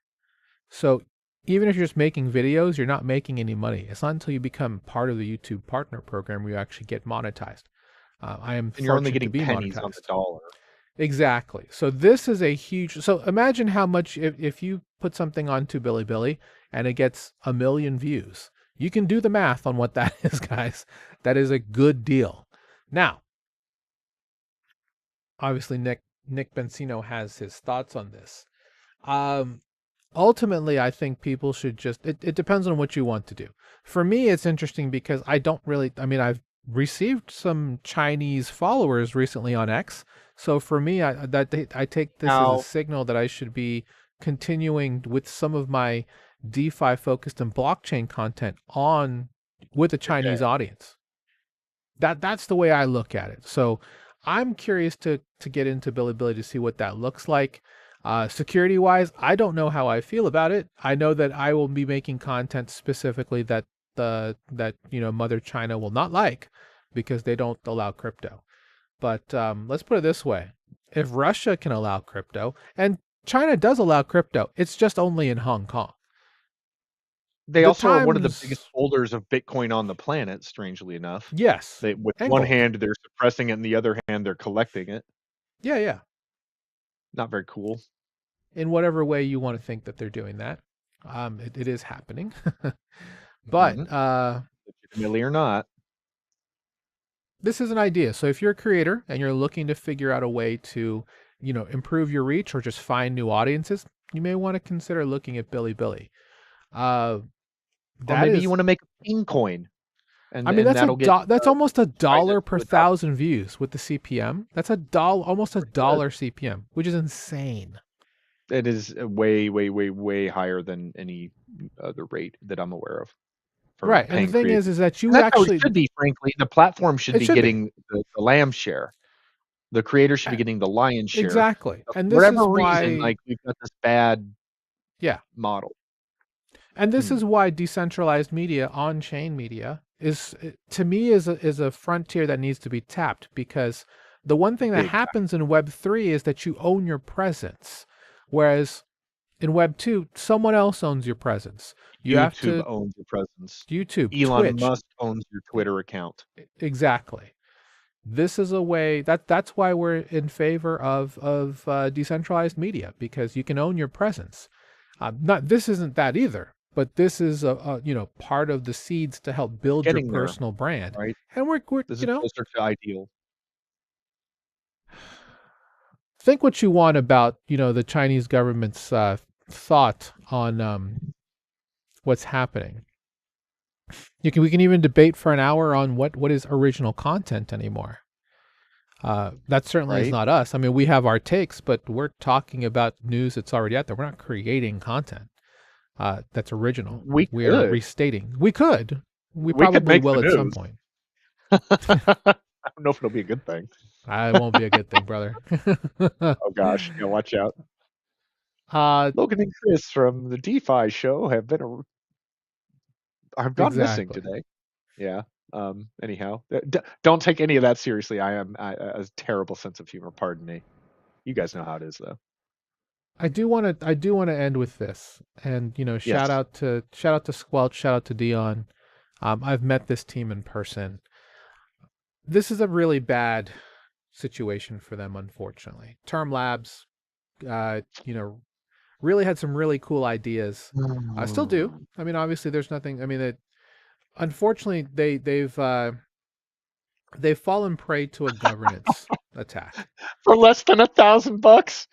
So even if you're just making videos, you're not making any money. It's not until you become part of the YouTube partner program where you actually get monetized. I am And you're only fortunate to getting be pennies on the monetized. dollar. Exactly. So this is a huge. So imagine how much if you put something onto Billy and it gets 1 million views. You can do the math on what that is, guys. That is a good deal. Now, obviously, Nick Benzino has his thoughts on this. Um, Ultimately, I think people should it depends on what you want to do. For me, it's interesting because I don't really, I mean, I've received some Chinese followers recently on X. So for me, I take this as a Now, signal that I should be continuing with some of my DeFi focused and blockchain content on with a okay. Chinese audience. That's the way I look at it. So I'm curious to get into Bilibili to see what that looks like. Security wise, I don't know how I feel about it. I know that I will be making content specifically that Mother China will not like because they don't allow crypto. But let's put it this way: if Russia can allow crypto, and China does allow crypto, it's just only in Hong Kong. They The also are one of the biggest times, holders of Bitcoin on the planet, strangely enough. yes, They, with and one gold. hand, they're suppressing it, and the other hand, they're collecting it. Yeah, yeah. Not very cool. In whatever way you want to think that they're doing that, it is happening. Hmm. But Legitimately or not. this is an idea. So if you're a creator and you're looking to figure out a way to, improve your reach or just find new audiences, you may want to consider looking at Billy. Uh, Or that maybe you is, want to make a ping coin, I mean, and that'll get that's almost $1 China per to adopt. 1,000 views with the CPM. That's almost a Pretty good. dollar CPM, which is insane. It is way, way, way, way higher than any other rate that I'm aware of for Right. And the paying thing creators. is that And you that's how it actually, should be, frankly. The platform should it be should be. getting the lamb share. The creator should be Uh, getting the lion's share. Exactly. But for And this whatever is reason, why, like we've got this bad yeah. model. And this Hmm. is why decentralized media, on-chain media, to me is a frontier that needs to be tapped, because the one thing that Big time. happens in Web3 is that you own your presence, whereas in Web2 someone else owns your presence. You have YouTube to owns your presence. YouTube, Elon Twitch, Musk owns your Twitter account. exactly. This is a way that's why we're in favor of decentralized media, because you can own your presence. Not this isn't that either, but this is a part of the seeds to help build your Getting there, personal brand. right? And we're This is closer to ideal. think what you want about the Chinese government's thought on what's happening. We can even debate for an hour on what is original content anymore. That certainly is Right? not us. I mean, we have our takes, but we're talking about news that's already out there. We're not creating content that's original. We We are could. restating. We could. We We could probably make will the at some news. point. I don't know if it'll be a good thing. It won't be a good thing, brother. Oh gosh, yeah, watch out. uh, Logan and Chris from the DeFi show have gone missing exactly. today. Yeah. Anyhow, don't take any of that seriously. I am a terrible sense of humor. Pardon me. You guys know how it is, though. I do want to end with this, and Yes. shout out to Squelch, shout out to Dion. I've met this team in person. This is a really bad situation for them, unfortunately. Term Labs, uh, you know, really had some really cool ideas. I still do. I mean, obviously, there's nothing. I mean, unfortunately, they've fallen prey to a governance attack. For less than $1,000,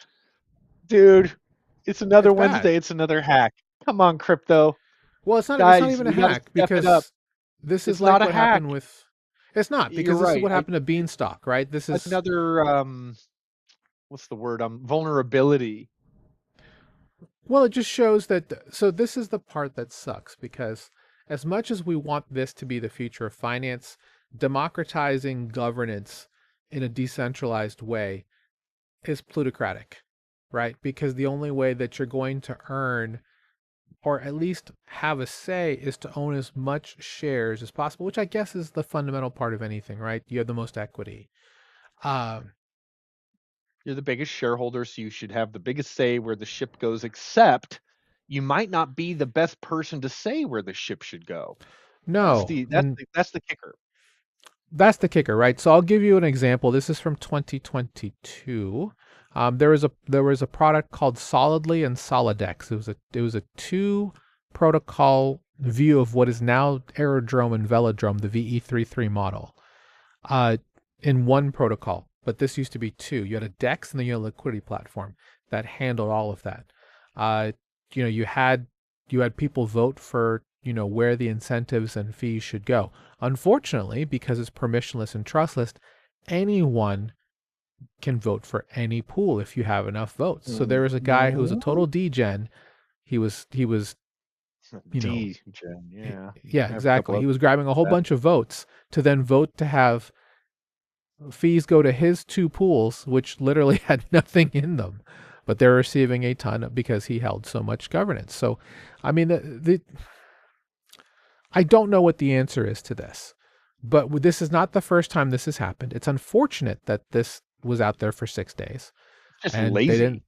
dude. It's another It's bad. Wednesday. It's another hack. Come on, crypto Well, it's not guys. even a We got to hack, step it up. because this is It's not like a what hack. happened with. It's not, You're because this is right. what happened to Beanstalk, right? This is Another what's the word? Vulnerability. Well, it just shows that. So this is the part that sucks, because as much as we want this to be the future of finance, democratizing governance in a decentralized way is plutocratic, right? Because the only way that you're going to earn, or at least have a say, is to own as much shares as possible, which I guess is the fundamental part of anything, right? You have the most equity. Um, You're the biggest shareholder, so you should have the biggest say where the ship goes, except you might not be the best person to say where the ship should go. That's no, the that's and the that's the kicker. that's the kicker, right? So I'll give you an example. This is from 2022. There was a product called Solidly and Solidex. It was a two protocol view of what is now Aerodrome and Velodrome, the VE33 model, uh, in one protocol. But this used to be two. You had a DEX and then you had a liquidity platform that handled all of that. Uh, you had people vote for where the incentives and fees should go. Unfortunately, because it's permissionless and trustless, anyone can vote for any pool if you have enough votes. So there was a guy who was a Mhm. total degen. He was you know Gen, yeah. yeah, I have a couple exactly. of He was grabbing a whole that. bunch of votes to then vote to have fees go to his two pools, which literally had nothing in them, but they're receiving a ton because he held so much governance. So, I mean, I don't know what the answer is to this. But this is not the first time this has happened. It's unfortunate that this was out there for 6 days Just and they didn't. lazy.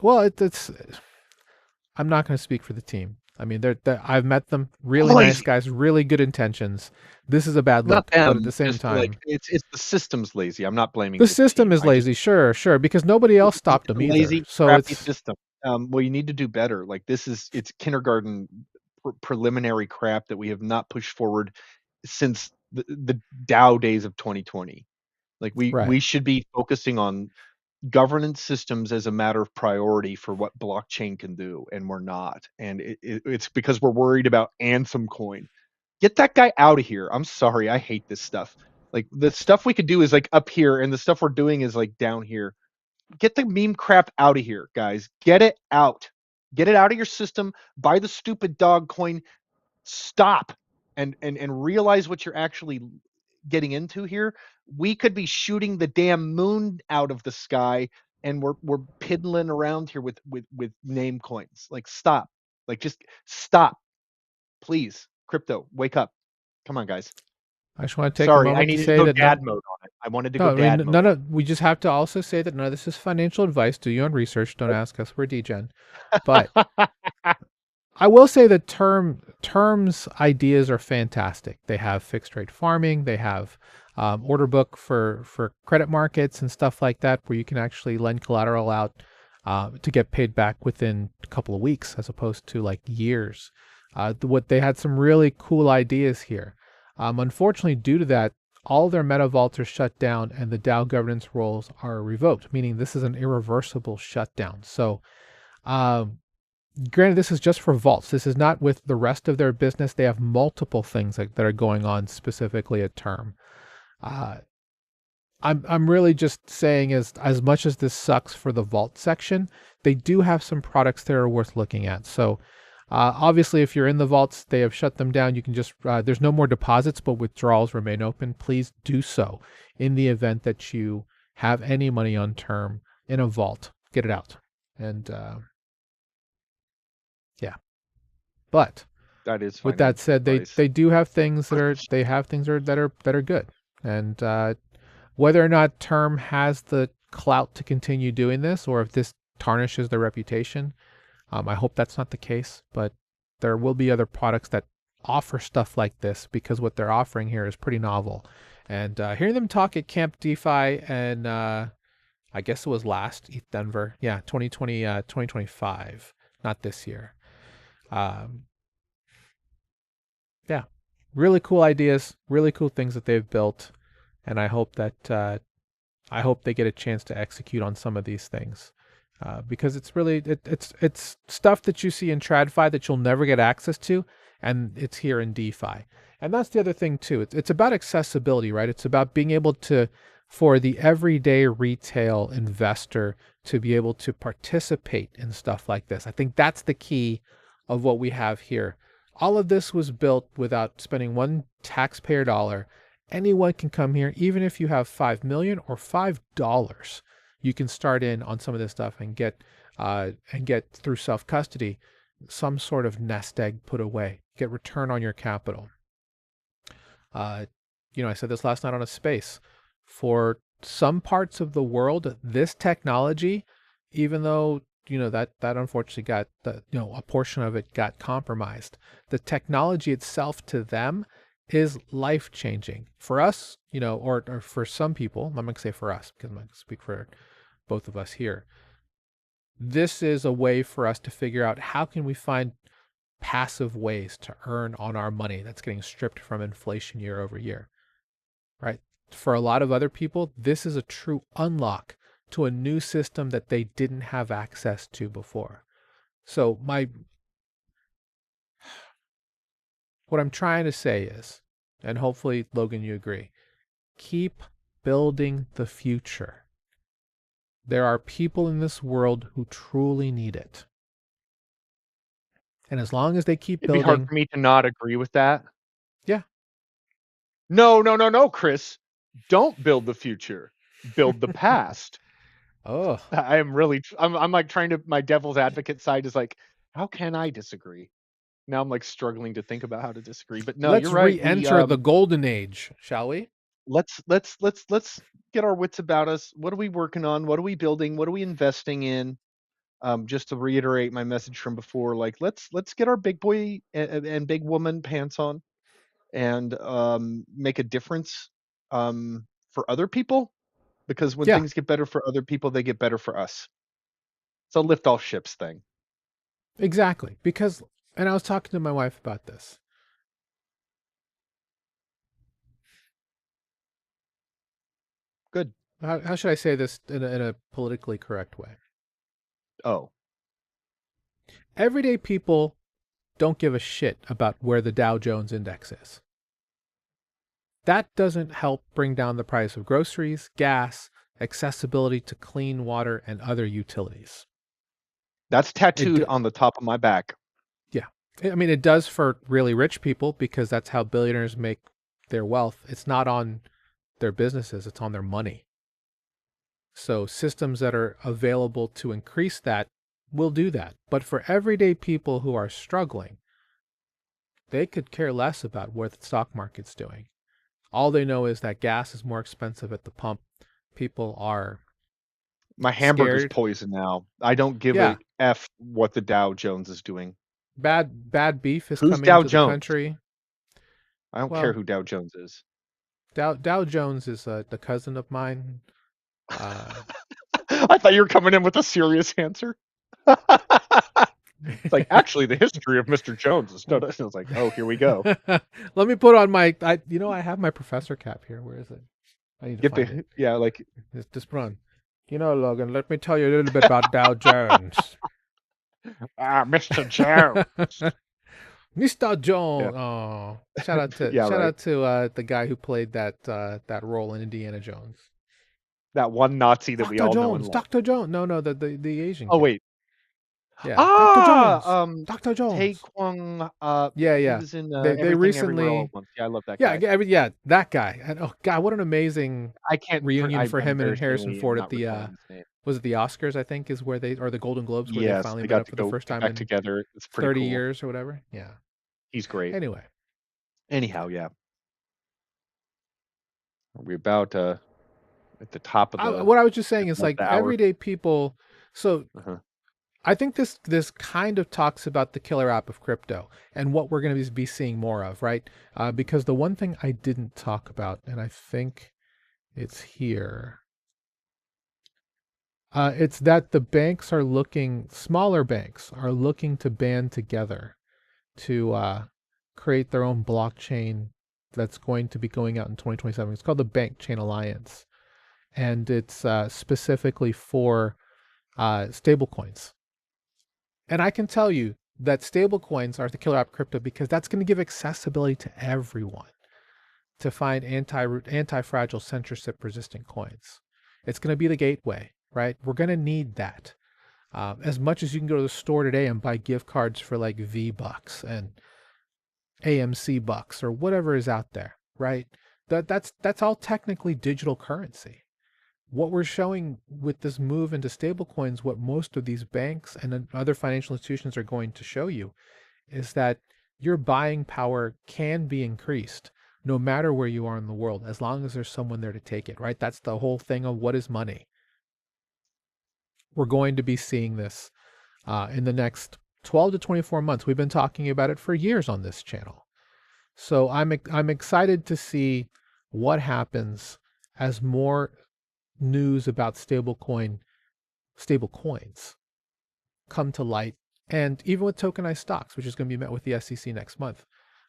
Well, it's. I'm not going to speak for the team. I mean, I've met them, really nice Lazy. guys, really good intentions. This is a bad Not look, but at the them, same just like time, it's the system's lazy. I'm not blaming the the system team. is I just lazy. Sure, sure, because nobody else stopped it's them a either. lazy, So crappy it's system. Well, you need to do better. Like it's kindergarten preliminary crap that we have not pushed forward since the Dow days of 2020. Like right. we should be focusing on governance systems as a matter of priority for what blockchain can do, and we're not. And it's because we're worried about Ansem coin. Get that guy out of here. I'm sorry, I hate this stuff. Like the stuff we could do is like up here, and the stuff we're doing is like down here. Get the meme crap out of here, guys. Get it out. Get it out of your system. Buy the stupid dog coin. Stop and realize what you're actually getting into here. We could be shooting the damn moon out of the sky, and we're piddling around here with name coins. Like stop. Like just stop, please. Crypto, wake up. Come on, guys. I just want to take a Sorry, I moment to needed to say go that dad mode on it. I wanted to go no, I mean, dad mode none on of. We just have to also say that none of this is financial advice. Do your own research. Don't ask us. We're degen. But it. I will say that terms ideas are fantastic. They have fixed rate farming. They have order book for credit markets and stuff like that, where you can actually lend collateral out to get paid back within a couple of weeks, as opposed to like years. What they had some really cool ideas here. Unfortunately, due to that, all their meta vaults are shut down, and the DAO governance roles are revoked, meaning this is an irreversible shutdown. So. Um, Granted, this is just for vaults. This is not with the rest of their business. They have multiple things that are going on specifically at term. Uh, I'm really just saying, as much as this sucks for the vault section, they do have some products that are worth looking at. So obviously, if you're in the vaults, they have shut them down. You can just there's no more deposits, but withdrawals remain open. Please do so in the event that you have any money on term in a vault. Get it out. And yeah, but That is with that financial said, advice. they do have things that are they have things that are good, and whether or not Term has the clout to continue doing this, or if this tarnishes their reputation, I hope that's not the case. But there will be other products that offer stuff like this, because what they're offering here is pretty novel. And hearing them talk at Camp DeFi, and I guess it was last ETH Denver, yeah, 2020, 2025, not this year. Um, yeah, really cool ideas, really cool things that they've built, and I hope they get a chance to execute on some of these things, because it's really it's stuff that you see in TradFi that you'll never get access to, and it's here in DeFi. And that's the other thing too. It's about accessibility, right? It's about being able to, for the everyday retail investor, to be able to participate in stuff like this. I think that's the key of what we have here. All of this was built without spending one taxpayer dollar. Anyone can come here, even if you have 5 million or $5. You can start in on some of this stuff and get through self custody some sort of nest egg put away. Get return on your capital. Uh, I said this last night on a space. For some parts of the world, this technology, even though that unfortunately got a portion of it got compromised, the technology itself to them is life changing. For us, or for some people, I'm not gonna say for us because I'm gonna speak for both of us here. This is a way for us to figure out how can we find passive ways to earn on our money that's getting stripped from inflation year over year, right? For a lot of other people, this is a true unlock to a new system that they didn't have access to before. So what I'm trying to say is, and hopefully Logan, you agree, keep building the future. There are people in this world who truly need it. And as long as they keep It'd be hard building, for me to not agree with that. yeah. No, no, no, no, Chris. Don't build the future. Build the past. Oh, I am really I'm like trying to my devil's advocate side is like, how can I disagree? Now I'm like struggling to think about how to disagree. But no, you're Let's right. We re-enter the golden age, shall we? let's get our wits about us. What are we working on? What are we building? What are we investing in? Just to reiterate my message from before, like let's get our big boy and big woman pants on and make a difference for other people, because when Yeah, things get better for other people, they get better for us. It's a lift all ships thing. exactly. Because, and I was talking to my wife about this. Good. How should I say this in a politically correct way? Oh, Everyday people don't give a shit about where the Dow Jones index is. That doesn't help bring down the price of groceries, gas, accessibility to clean water, and other utilities. that's It, tattooed on the top of my back. yeah. I mean, it does for really rich people because that's how billionaires make their wealth. It's not on their businesses, it's on their money. So systems that are available to increase that will do that. But for everyday people who are struggling, they could care less about what the stock market's doing. All they know is that gas is more expensive at the pump. People are My hamburger's scared. poison now. I don't give Yeah, a f what the Dow Jones is doing. bad beef is Who's coming Dow to the Jones? country. I don't care Well, who Dow Jones is. Dow Jones is the cousin of mine. Uh, I thought you were coming in with a serious answer. It's like, actually, the history of Mr. Jones is no. I was like, oh, here we go. Let me put on my. I have my professor cap here. Where is it? I need to Get find it. the yeah, like Just put on. Logan, let me tell you a little bit about Dow Jones. Mr. Jones. Mr. Yeah, Jones. Oh, yeah, shout right. out to the guy who played that role in Indiana Jones. That one Nazi that we Dr. all know and Jones. love. Dr. Jones. No, the Asian Oh kid. wait, Yeah, Dr. Jones. um, Dr. Tae Jones. Kwang. Yeah, He yeah. was in They Everything Everywhere All recently. at Once. Yeah, I love that Yeah, guy. yeah, that guy. And oh God, what an amazing I can't. reunion for I him and Harrison embarrassingly am Ford at not the recalling his name. was it the Oscars? I think is where they or the Golden Globes where they Yes, finally they met got up to for the go first get time back in together. It's pretty 30 cool. years or whatever. Yeah. He's great. Anyway, Anyhow, yeah, are we about at the top of what I was just saying is the like hour? everyday people. So Uh-huh. I think this kind of talks about the killer app of crypto and what we're going to be seeing more of, right? Because the one thing I didn't talk about, and I think it's here, it's that the banks are looking, smaller banks are looking to band together to create their own blockchain that's going to be going out in 2027. It's called the Bank Chain Alliance, and it's specifically for stablecoins. And I can tell you that stablecoins are the killer app crypto because that's going to give accessibility to everyone to find anti-fragile censorship resistant coins. It's going to be the gateway, right? We're going to need that. As much as you can go to the store today and buy gift cards for like V-Bucks and AMC bucks or whatever is out there, right? That's all technically digital currency. What we're showing with this move into stablecoins, what most of these banks and other financial institutions are going to show you is that your buying power can be increased no matter where you are in the world, as long as there's someone there to take it, right? That's the whole thing of what is money. We're going to be seeing this in the next 12 to 24 months. We've been talking about it for years on this channel. So I'm excited to see what happens as more news about stable coins come to light, and even with tokenized stocks, which is going to be met with the SEC next month,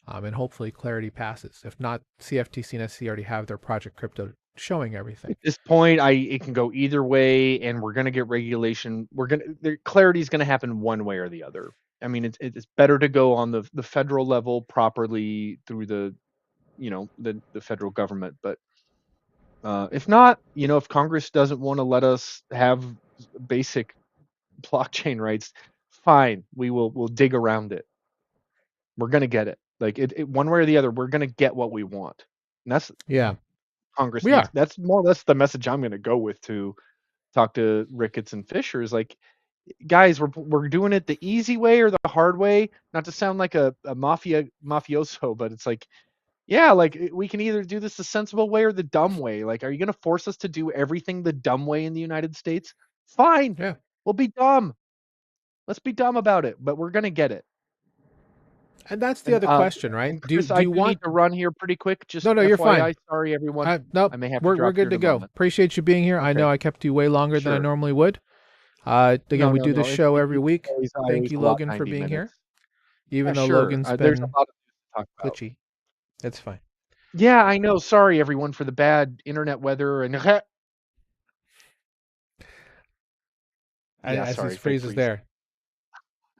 and hopefully clarity passes. If not, CFTC and SEC already have their Project Crypto showing everything. At this point, it can go either way, and we're gonna get regulation. The clarity is gonna happen one way or the other. I mean, it's better to go on the federal level properly through the federal government. But if not, if Congress doesn't want to let us have basic blockchain rights, fine, we'll dig around it. We're gonna get it. Like one way or the other, we're gonna get what we want. And that's Yeah, Congress we needs. are. That's more or less the message I'm gonna go with to talk to Ricketts and Fisher is like, guys, we're doing it the easy way or the hard way. Not to sound like a mafioso, but it's like, yeah, like we can either do this the sensible way or the dumb way. Like, are you going to force us to do everything the dumb way in the United States? Fine, Yeah. we'll be dumb. Let's be dumb about it, but we're going to get it. And that's the And other question, right? and Do Chris, do I you do need want? to run here pretty quick. Just No, no, you're fine. FYI, sorry everyone. Nope, I may have to we're drop here good in to a go. moment. Appreciate you being here. I Okay, know I kept you way longer than I sure. normally would. Again, No, we no, do this no. show every It's week. always I Thank always you, allot Logan, for 90 being here. minutes. Yeah, Even though sure. Logan's There's a been lot of things to talk about. glitchy, it's fine. Yeah, I know. Sorry everyone for the bad internet weather and yeah, As these sorry, fake freezes freeze. there,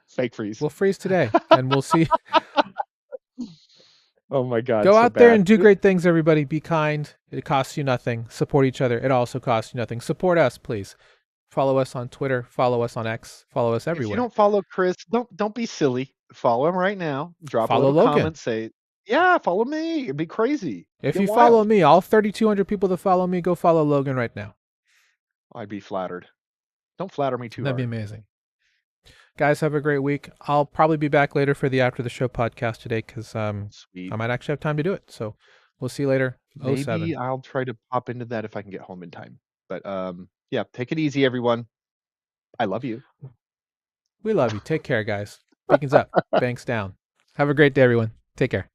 Fake freeze. we'll freeze today, and we'll see. Oh my god, Go so out there bad. and do great things, everybody. Be kind. It costs you nothing. Support each other. It also costs you nothing. Support us, please. Follow us on Twitter. Follow us on X. Follow us If you everywhere. don't follow Chris, don't be silly. Follow him right now. Drop a Follow little Logan. comment, say, "Yeah, follow me." It'd be crazy. If Get you follow wild. me, all 3,200 people that follow me, go follow Logan right now. I'd be flattered. Don't flatter me too That'd be hard. amazing. Guys, have a great week. I'll probably be back later for the After the Show podcast today because I Sweet. might actually have time to do it. So we'll see you later. Oh seven. Maybe I'll try to pop into that if I can get home in time. But yeah, take it easy, everyone. I love you. We love you. Take care, guys. Beacons up. Banks down. Have a great day, everyone. Take care.